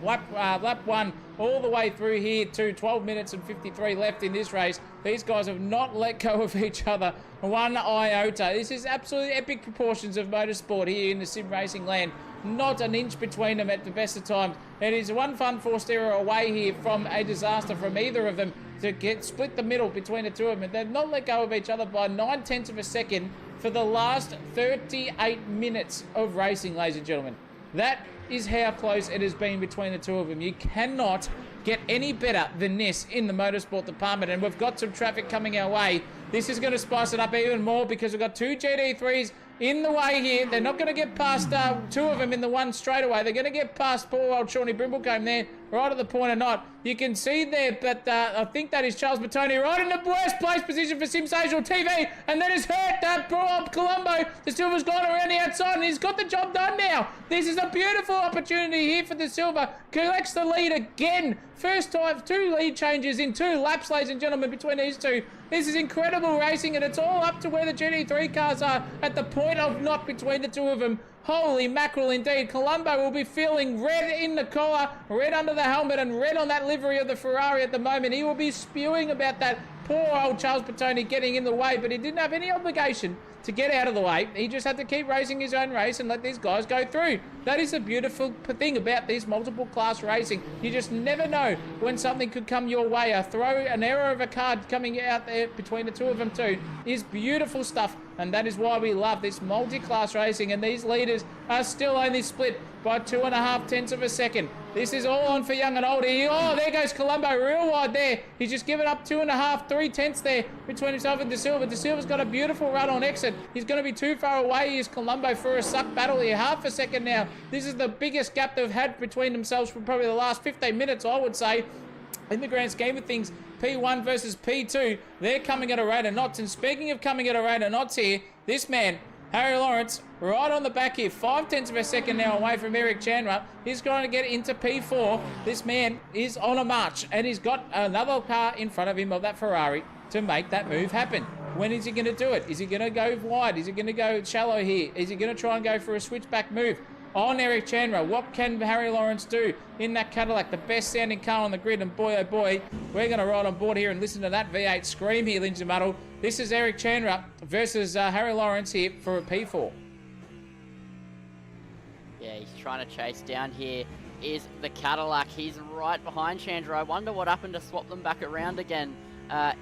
Lap 1 all the way through here to 12 minutes and 53 left in this race. These guys have not let go of each other one iota. This is absolutely epic proportions of motorsport here in the sim racing land. Not an inch between them at the best of times. It is one fun forced error away here from a disaster from either of them to get split the middle between the two of them. And they've not let go of each other by 9/10 of a second for the last 38 minutes of racing, ladies and gentlemen. That is how close it has been between the two of them. You cannot get any better than this in the motorsport department, and we've got some traffic coming our way. This is going to spice it up even more because we've got two GT3s in the way here. They're not going to get past two of them in the one straight away. They're going to get past poor old Shawnee Brimblecombe there, right at the point or not. You can see there, but I think that is Charles Bertoni right in the worst place position for Sensational TV, and that is hurt poor old Colombo. The Silver's gone around the outside, and he's got the job done now. This is a beautiful opportunity here for the Silver. Collects the lead again. First time, 2 lead changes in 2 laps, ladies and gentlemen, between these two. This is incredible racing, and it's all up to where the GT3 cars are at the point of knot between the two of them. Holy mackerel indeed. Colombo will be feeling red in the collar, red under the helmet, and red on that livery of the Ferrari at the moment. He will be spewing about that. Poor old Charles Bertoni getting in the way, but he didn't have any obligation to get out of the way. He just had to keep racing his own race and let these guys go through. That is the beautiful thing about this multiple class racing. You just never know when something could come your way. A throw, an error of a card coming out there between the two of them too is beautiful stuff. And that is why we love this multi-class racing. And these leaders are still only split by 2.5 tenths of a second. This is all on for young and old. Oh, there goes Colombo real wide there. He's just given up 2.5, 3 tenths there between himself and De Silva. De Silva's got a beautiful run on exit. He's going to be too far away. Here's Colombo for a suck battle here. Half a second now. This is the biggest gap they've had between themselves for probably the last 15 minutes, I would say. In the grand scheme of things, P1 versus P2, they're coming at a rate of knots. And speaking of coming at a rate of knots here, this man, Harry Lawrence, right on the back here, 5 tenths of a second now away from Eric Chandler. He's going to get into P4. This man is on a march, and he's got another car in front of him of that Ferrari to make that move happen. When is he going to do it? Is he going to go wide? Is he going to go shallow here? Is he going to try and go for a switchback move on Eric Chandler? What can Harry Lawrence do in that Cadillac? The best sounding car on the grid, and boy oh boy, we're going to ride on board here and listen to that V8 scream here, Lindsay Muddle. This is Eric Chandler versus Harry Lawrence here for a P4. Yeah, he's trying to chase down here. Is the Cadillac. He's right behind Chandler. I wonder what happened to swap them back around again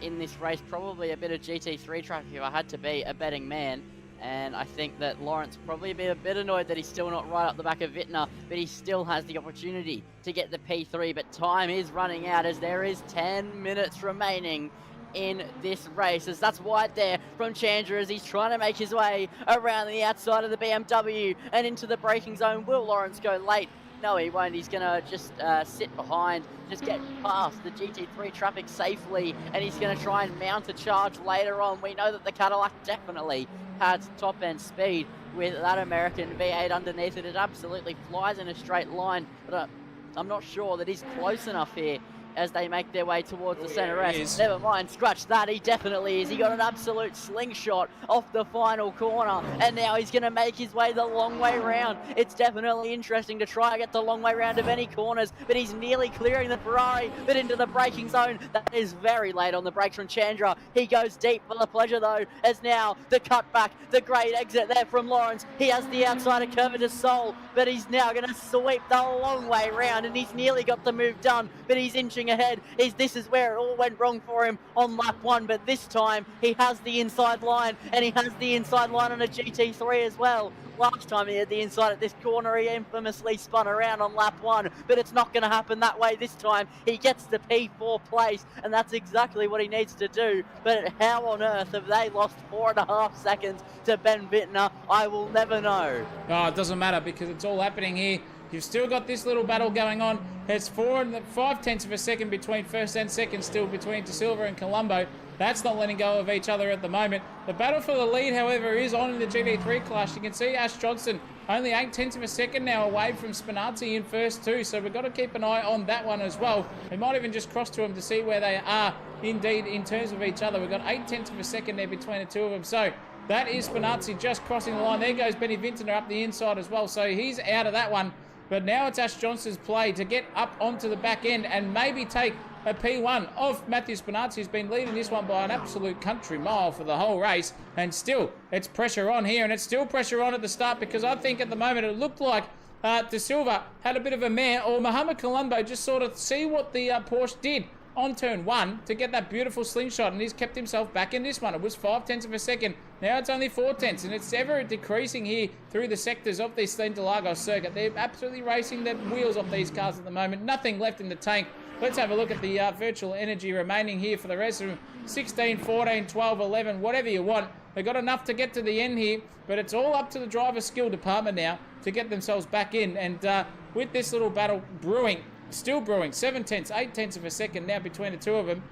in this race. Probably a bit of GT3 traffic if I had to be a betting man. And I think that Lawrence probably be a bit annoyed that he's still not right up the back of Wittner, but he still has the opportunity to get the P3. But time is running out as there is 10 minutes remaining in this race, as that's wide there from Chandler as he's trying to make his way around the outside of the BMW and into the braking zone. Will Lawrence go late? No, he won't. He's going to just sit behind, just get past the GT3 traffic safely, and he's going to try and mount a charge later on. We know that the Cadillac definitely has top-end speed with that American V8 underneath it. It absolutely flies in a straight line, but I'm not sure that he's close enough here as they make their way towards the center S. Never mind, scratch that, he definitely is. He got an absolute slingshot off the final corner, and now he's going to make his way the long way round. It's definitely interesting to try and get the long way round of any corners, but he's nearly clearing the Ferrari, but into the braking zone. That is very late on the brakes from Chandra. He goes deep for the pleasure though, as now the cutback, the great exit there from Lawrence. He has the outside of Curva de Sol, but he's now going to sweep the long way round, and he's nearly got the move done, but he's inching ahead. This is where it all went wrong for him on lap 1, but this time he has the inside line, and he has the inside line on a GT3 as well. Last time he had the inside at this corner, he infamously spun around on lap 1, but it's not going to happen that way this time. He gets the P4 place, and that's exactly what he needs to do. But how on earth have they lost 4.5 seconds to Ben Wittner? I will never know. Oh, it doesn't matter because it's all happening here. You've still got this little battle going on. It's 4 and 5 tenths of a second between first and second still between De Silva and Colombo. That's not letting go of each other at the moment. The battle for the lead, however, is on in the GT3 class. You can see Ash Johnson only 8 tenths of a second now away from Spinazzi in first too. So we've got to keep an eye on that one as well. We might even just cross to them to see where they are indeed in terms of each other. We've got 8 tenths of a second there between the two of them. So that is Spinazzi just crossing the line. There goes Benny Vintner up the inside as well. So he's out of that one. But now it's Ash Johnson's play to get up onto the back end and maybe take a P1 of Matthew Spinazzi, who's been leading this one by an absolute country mile for the whole race. And still, it's pressure on here, and it's still pressure on at the start because I think at the moment it looked like De Silva had a bit of a mare, or Mohamed Colombo just sort of see what the Porsche did on turn 1 to get that beautiful slingshot, and he's kept himself back in this one. It was 5 tenths of a second. Now it's only 4 tenths, and it's ever decreasing here through the sectors of this Interagos circuit. They're absolutely racing the wheels off these cars at the moment. Nothing left in the tank Let's have a look at the virtual energy remaining here for the rest of them. 16, 14, 12, 11, whatever you want. They've got enough to get to the end here, but it's all up to the driver skill department now to get themselves back in. And with this little battle brewing, still brewing, 7 tenths, 8 tenths of a second now between the two of them.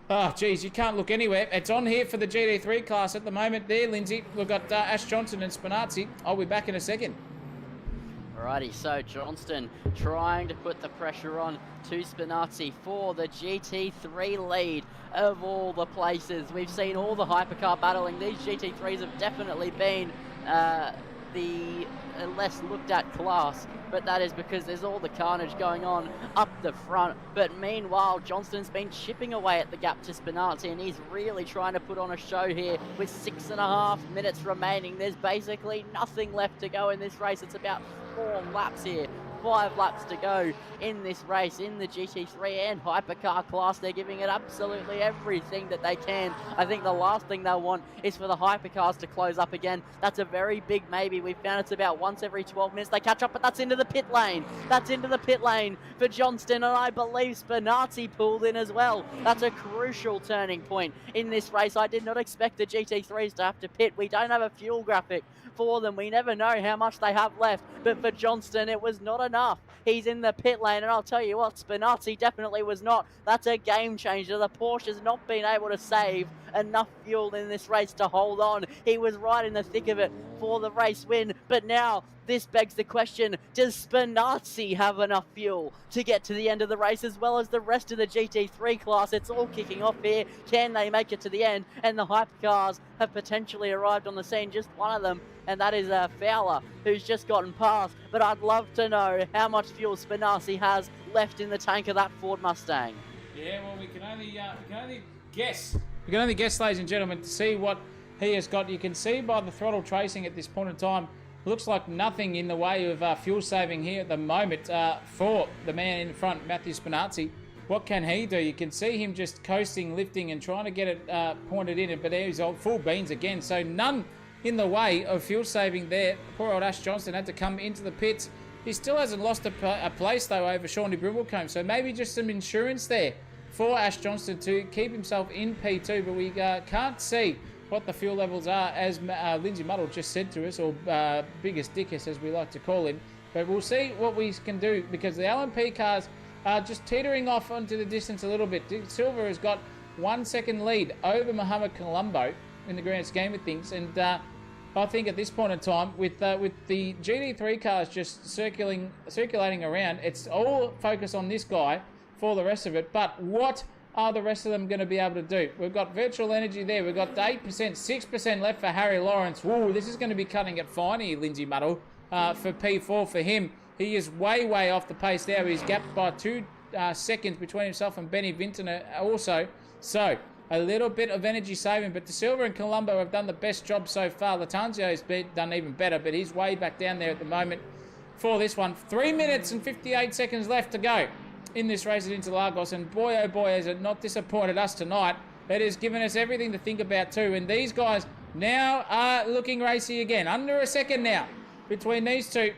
Oh, geez, you can't look anywhere. It's on here for the GT3 class at the moment there, Lindsay. We've got Ash Johnson and Spinazzi. I'll be back in a second. Alrighty, so Johnston trying to put the pressure on to Spinazzi for the GT3 lead of all the places. We've seen all the hypercar battling. These GT3s have definitely been the less looked at class, but that is because there's all the carnage going on up the front. But meanwhile, Johnston's been chipping away at the gap to Spinazzi, and he's really trying to put on a show here with 6.5 minutes remaining. There's basically nothing left to go in this race. It's about 4 laps here. 5 laps to go in this race in the GT3 and hypercar class. They're giving it absolutely everything that they can. I think the last thing they'll want is for the hypercars to close up again. That's a very big maybe. We've found it's about once every 12 minutes they catch up, but that's into the pit lane. That's into the pit lane for Johnston, and I believe Spinazzi pulled in as well. That's a crucial turning point in this race. I did not expect the GT3s to have to pit. We don't have a fuel graphic for them. We never know how much they have left, but for Johnston it was not enough. He's in the pit lane, and I'll tell you what, Spinazzi definitely was not. That's a game changer. The Porsche's not been able to save enough fuel in this race to hold on. He was right in the thick of it for the race win, but now this begs the question, does Spinazzi have enough fuel to get to the end of the race as well as the rest of the GT3 class? It's all kicking off here. Can they make it to the end? And the hypercars have potentially arrived on the scene, just one of them, and that is Fowler, who's just gotten past. But I'd love to know how much fuel Spinazzi has left in the tank of that Ford Mustang. Yeah, well, we can only guess. We can only guess, ladies and gentlemen, to see what he has got. You can see by the throttle tracing at this point in time, looks like nothing in the way of fuel saving here at the moment for the man in front, Matthew Spinazzi. What can he do? You can see him just coasting, lifting, and trying to get it pointed in, but he's on full beans again. So none in the way of fuel saving there. Poor old Ash Johnson had to come into the pits. He still hasn't lost a place, though, over Shawnee Brimblecombe. So maybe just some insurance there for Ash Johnson to keep himself in P2, but we can't see what the fuel levels are, as Lindsay Muddle just said to us, or Biggest Dickus as we like to call him. But we'll see what we can do, because the LMP cars are just teetering off onto the distance a little bit. Silver has got 1 second lead over Mohamed Colombo in the grand scheme of things, and I think at this point in time, with the GT3 cars just circulating around, it's all focused on this guy for the rest of it. But what are the rest of them going to be able to do? We've got virtual energy there. We've got 8%, 6% left for Harry Lawrence. Whoa, this is going to be cutting it fine here, Lindsay Muddle, for P4 for him. He is way off the pace now. He's gapped by 2 seconds between himself and Benny Vinton also. So a little bit of energy saving, but De Silva and Colombo have done the best job so far. Latanzio's done even better, but he's way back down there at the moment for this one. 3 minutes and 58 seconds left to go in this race at Interlagos, and boy oh boy has it not disappointed us tonight. It has given us everything to think about too, and these guys now are looking racy again. Under a second now between these two,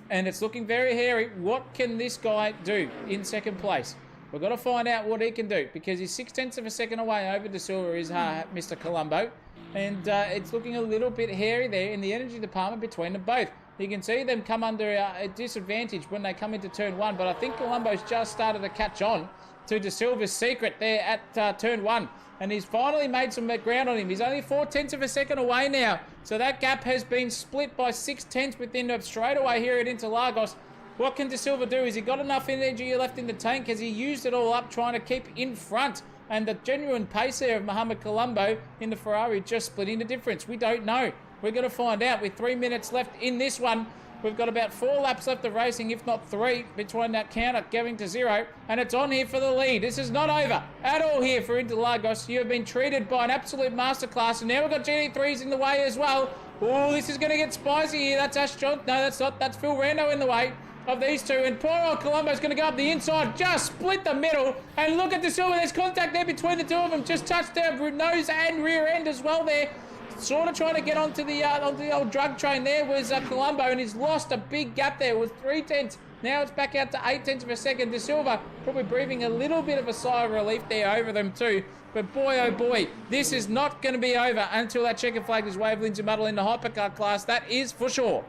and it's looking very hairy. What can this guy do in second place? We've got to find out what he can do, because he's 0.6 of a second away over De Silva is Mr. Colombo, and it's looking a little bit hairy there in the energy department between them both. You can see them come under a disadvantage when they come into turn 1, but I think Colombo's just started to catch on to De Silva's secret there at turn 1, and he's finally made some ground on him. He's only 0.4 of a second away now, so that gap has been split by 0.6 within the straightaway here at Interlagos. What can De Silva do? Has he got enough energy left in the tank? Has he used it all up trying to keep in front? And the genuine pace there of Mohamed Colombo in the Ferrari just splitting the difference. We don't know. We're going to find out with 3 minutes left in this one. We've got about 4 laps left of racing, if not 3, between that counter going to 0. And it's on here for the lead. This is not over at all here for Interlagos. You have been treated by an absolute masterclass. And now we've got GT3s in the way as well. Oh, this is going to get spicy here. That's Ash John. No, that's not. That's Phil Rando in the way of these two, and poor old Colombo's going to go up the inside, just split the middle, and look at De Silva. There's contact there between the two of them, just touched their nose and rear end as well there. Sort of trying to get onto the old drug train there was Colombo, and he's lost a big gap there. It was 0.3, Now it's back out to 0.8 of a second. De Silva probably breathing a little bit of a sigh of relief there over them too. But boy, oh boy, this is not going to be over until that checkered flag is waved Lindsay Muddle in the hypercar class. That is for sure.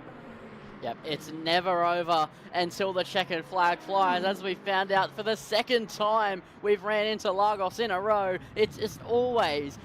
Yep, it's never over until the checkered flag flies. As we found out for the second time we've ran into Lagos in a row, it's just always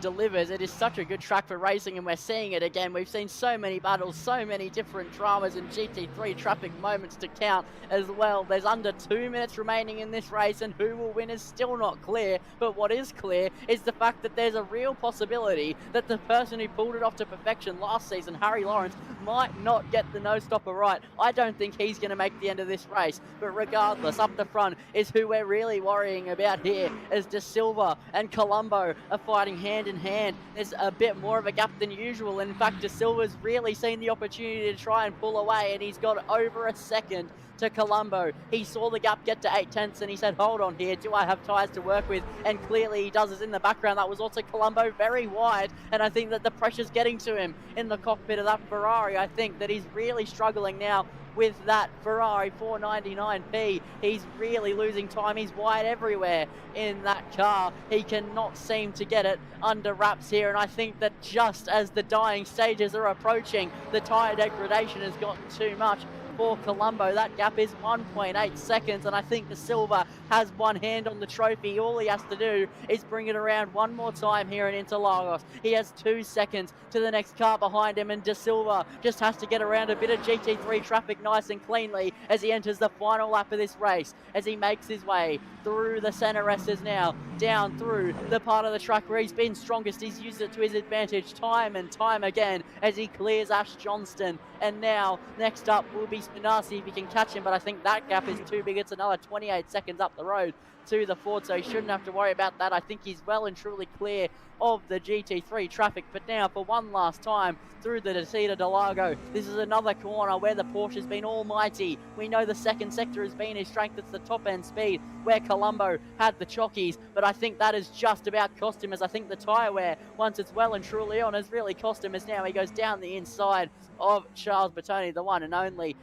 delivers. It is such a good track for racing, and we're seeing it again. We've seen so many battles, so many different dramas and GT3 traffic moments to count as well. There's under 2 minutes remaining in this race, and who will win is still not clear. But what is clear is the fact that there's a real possibility that the person who pulled it off to perfection last season, Harry Lawrence, might not get the no-stopper right. I don't think he's going to make the end of this race, but regardless, up the front is who we're really worrying about here, as De Silva and Colombo are fighting hand in hand. There's a bit more of a gap than usual. In fact, De Silva's really seen the opportunity to try and pull away, and he's got over a second to Colombo. He saw the gap get to 0.8 and he said, hold on here, do I have tyres to work with? And clearly he does. As in the background, that was also Colombo very wide, and I think that the pressure's getting to him in the cockpit of that Ferrari. I think that he's really struggling now with that Ferrari 499P. He's really losing time. He's wide everywhere in that car. He cannot seem to get it under wraps here, and I think that just as the dying stages are approaching, the tyre degradation has gotten too much for Colombo. That gap is 1.8 seconds, and I think De Silva has one hand on the trophy. All he has to do is bring it around one more time here in Interlagos. He has 2 seconds to the next car behind him, and De Silva just has to get around a bit of GT3 traffic nice and cleanly as he enters the final lap of this race, as he makes his way through the center S's now, down through the part of the track where he's been strongest. He's used it to his advantage time and time again as he clears Ash Johnston. And now, next up will be Spinazzi if he can catch him, but I think that gap is too big. It's another 28 seconds up the road to the Ford, so he shouldn't have to worry about that. I think he's well and truly clear of the GT3 traffic. But now, for one last time, through the Desida de Lago, this is another corner where the Porsche's been almighty. We know the second sector has been his strength. It's the top end speed where Colombo had the chockies, but I think that has just about cost him, as I think the tyre wear, once it's well and truly on, has really cost him, as now he goes down the inside of Charles Bertoni, the one and only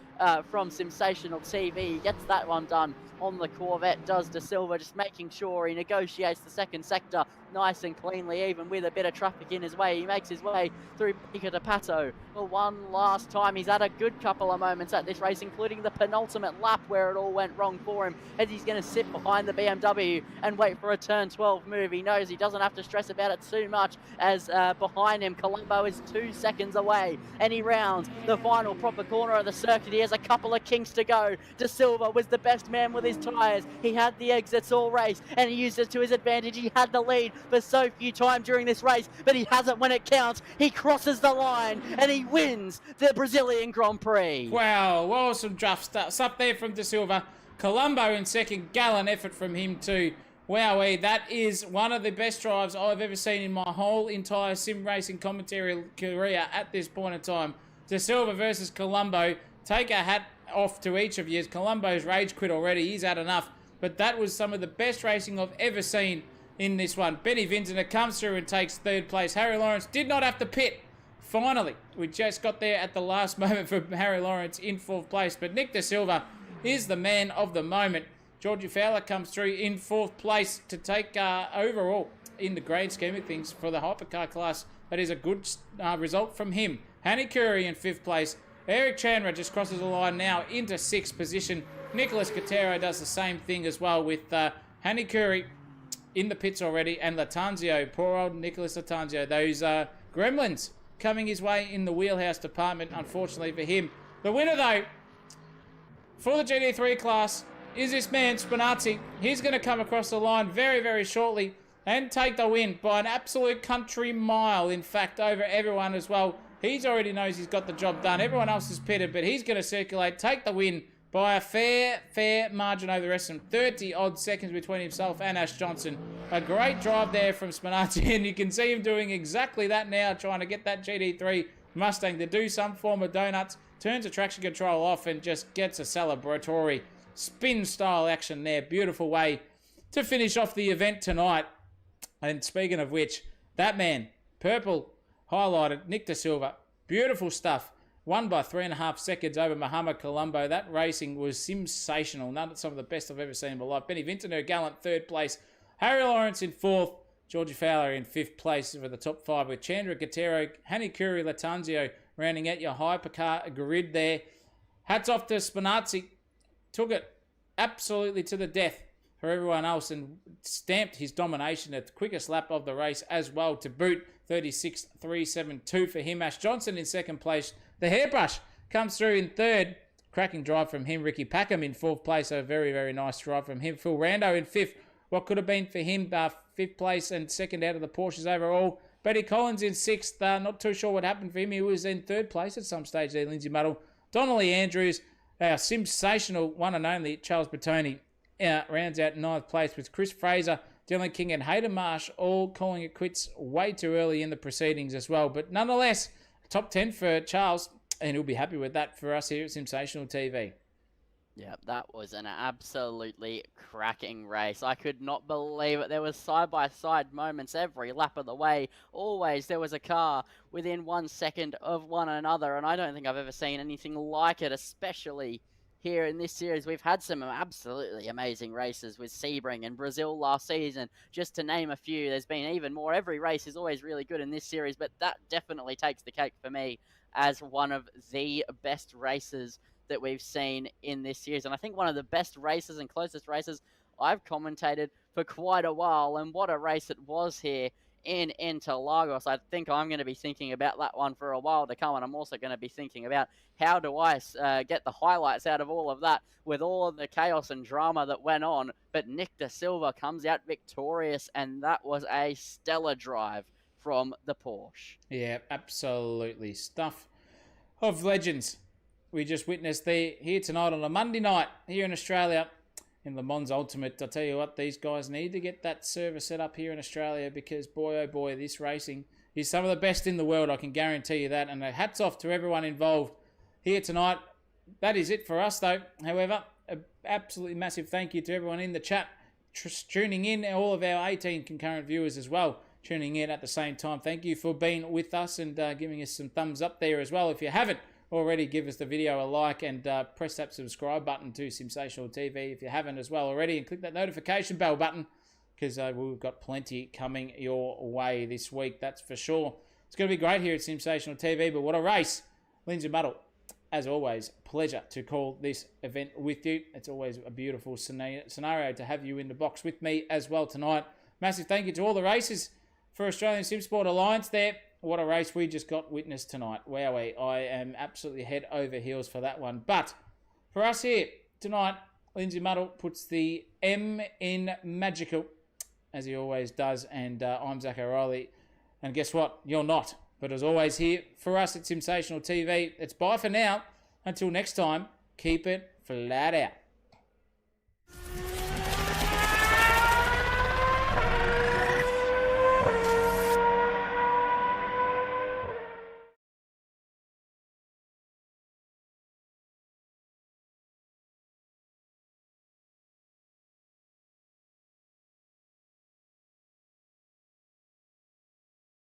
from Sensational TV. He gets that one done on the Corvette, does De Silva, just making sure he negotiates the second sector nice and cleanly, even with a bit of traffic in his way. He makes his way through Pico de Pato for one last time. He's had a good couple of moments at this race, including the penultimate lap where it all went wrong for him, as he's going to sit behind the BMW and wait for a turn 12 move. He knows he doesn't have to stress about it too much, as behind him Colombo is 2 seconds away, and he rounds the final proper corner of the circuit. He has a couple of kinks to go. De Silva was the best man with his tyres. He had the exits all race, and he used it to his advantage. He had the lead for so few times during this race, but he has it when it counts. He crosses the line, and he wins the Brazilian Grand Prix. Wow, awesome draft starts up there from De Silva. Colombo in second, gallant effort from him too. Wowee, that is one of the best drives I've ever seen in my whole entire sim racing commentary career at this point in time. De Silva versus Colombo. Take a hat off to each of you. Colombo's rage quit already. He's had enough. But that was some of the best racing I've ever seen in this one. Benny Vinzner comes through and takes third place. Harry Lawrence did not have to pit. Finally, we just got there at the last moment for Harry Lawrence in fourth place. But Nick De Silva is the man of the moment. Georgie Fowler comes through in fourth place to take overall in the grand scheme of things for the hypercar class. That is a good result from him. Hanny Curry in fifth place. Eric Chandra just crosses the line now into sixth position. Nicholas Cotero does the same thing as well, with Hanny Curry in the pits already, and Latanzio, poor old Nicholas Latanzio. Those gremlins coming his way in the wheelhouse department, unfortunately for him. The winner, though, for the GT3 class is this man, Spinazzi. He's going to come across the line very, very shortly and take the win by an absolute country mile, in fact, over everyone as well. He already knows he's got the job done. Everyone else is pitted, but he's going to circulate, take the win by a fair margin over the rest of them. 30-odd seconds between himself and Ash Johnson. A great drive there from Spinazzi, and you can see him doing exactly that now, trying to get that GT3 Mustang to do some form of donuts. Turns the traction control off and just gets a celebratory spin-style action there. Beautiful way to finish off the event tonight. And speaking of which, that man, purple highlighted, Nick De Silva. Beautiful stuff. won by 3.5 seconds over Muhammad Colombo. That racing was sensational. Some of the best I've ever seen in my life. Benny Vintner, gallant 3rd place. Harry Lawrence in 4th. Georgie Fowler in 5th place for the top 5 with Chandra Gatero, Hanikuri Latanzio rounding out your hypercar grid there. Hats off to Spinazzi. Took it absolutely to the death for everyone else and stamped his domination at the quickest lap of the race as well to boot. 36.372 for him. Ash Johnson in 2nd place. The hairbrush comes through in 3rd. Cracking drive from him. Ricky Packham in 4th place. A very, very nice drive from him. Phil Rando in 5th. What could have been for him, 5th place and 2nd out of the Porsches overall. Betty Collins in 6th. Not too sure what happened for him. He was in 3rd place at some stage there, Lindsay Muddle. Donnelly Andrews, our sensational one and only Charles Bertoni, rounds out 9th place with Chris Fraser, Dylan King and Hayden Marsh all calling it quits way too early in the proceedings as well. But nonetheless, top 10 for Charles, and he'll be happy with that for us here at Sensational TV. Yeah, that was an absolutely cracking race. I could not believe it. There was side-by-side moments every lap of the way. Always there was a car within 1 second of one another, and I don't think I've ever seen anything like it, especially here in this series. We've had some absolutely amazing races with Sebring and Brazil last season, just to name a few. There's been even more. Every race is always really good in this series, but that definitely takes the cake for me as one of the best races that we've seen in this series. And I think one of the best races and closest races I've commentated for quite a while. And what a race it was here in Interagos. I think I'm going to be thinking about that one for a while to come. And I'm also going to be thinking about how do I get the highlights out of all of that with all of the chaos and drama that went on. But Nick De Silva comes out victorious, and that was a stellar drive from the Porsche. Yeah, absolutely. Stuff of legends. We just witnessed here tonight on a Monday night here in Australia in Le Mans Ultimate. I tell you what, these guys need to get that service set up here in Australia because, boy, oh boy, this racing is some of the best in the world. I can guarantee you that. And hats off to everyone involved here tonight. That is it for us, though. However, an absolutely massive thank you to everyone in the chat tuning in, all of our 18 concurrent viewers as well tuning in at the same time. Thank you for being with us and giving us some thumbs up there as well. If you haven't already, give us the video a like and press that subscribe button to Sensational TV if you haven't as well already, and click that notification bell button because we've got plenty coming your way this week, that's for sure. It's going to be great here at Sensational TV, but what a race. Lindsay Muddle, as always, pleasure to call this event with you. It's always a beautiful scenario to have you in the box with me as well tonight. Massive thank you to all the racers for Australian SimSport Alliance there. What a race we just got witnessed tonight. Wowee, I am absolutely head over heels for that one. But for us here tonight, Lindsay Muddle puts the M in magical, as he always does. And I'm Zach O'Reilly. And guess what? You're not. But as always here, for us at Sensational TV, it's bye for now. Until next time, keep it flat out.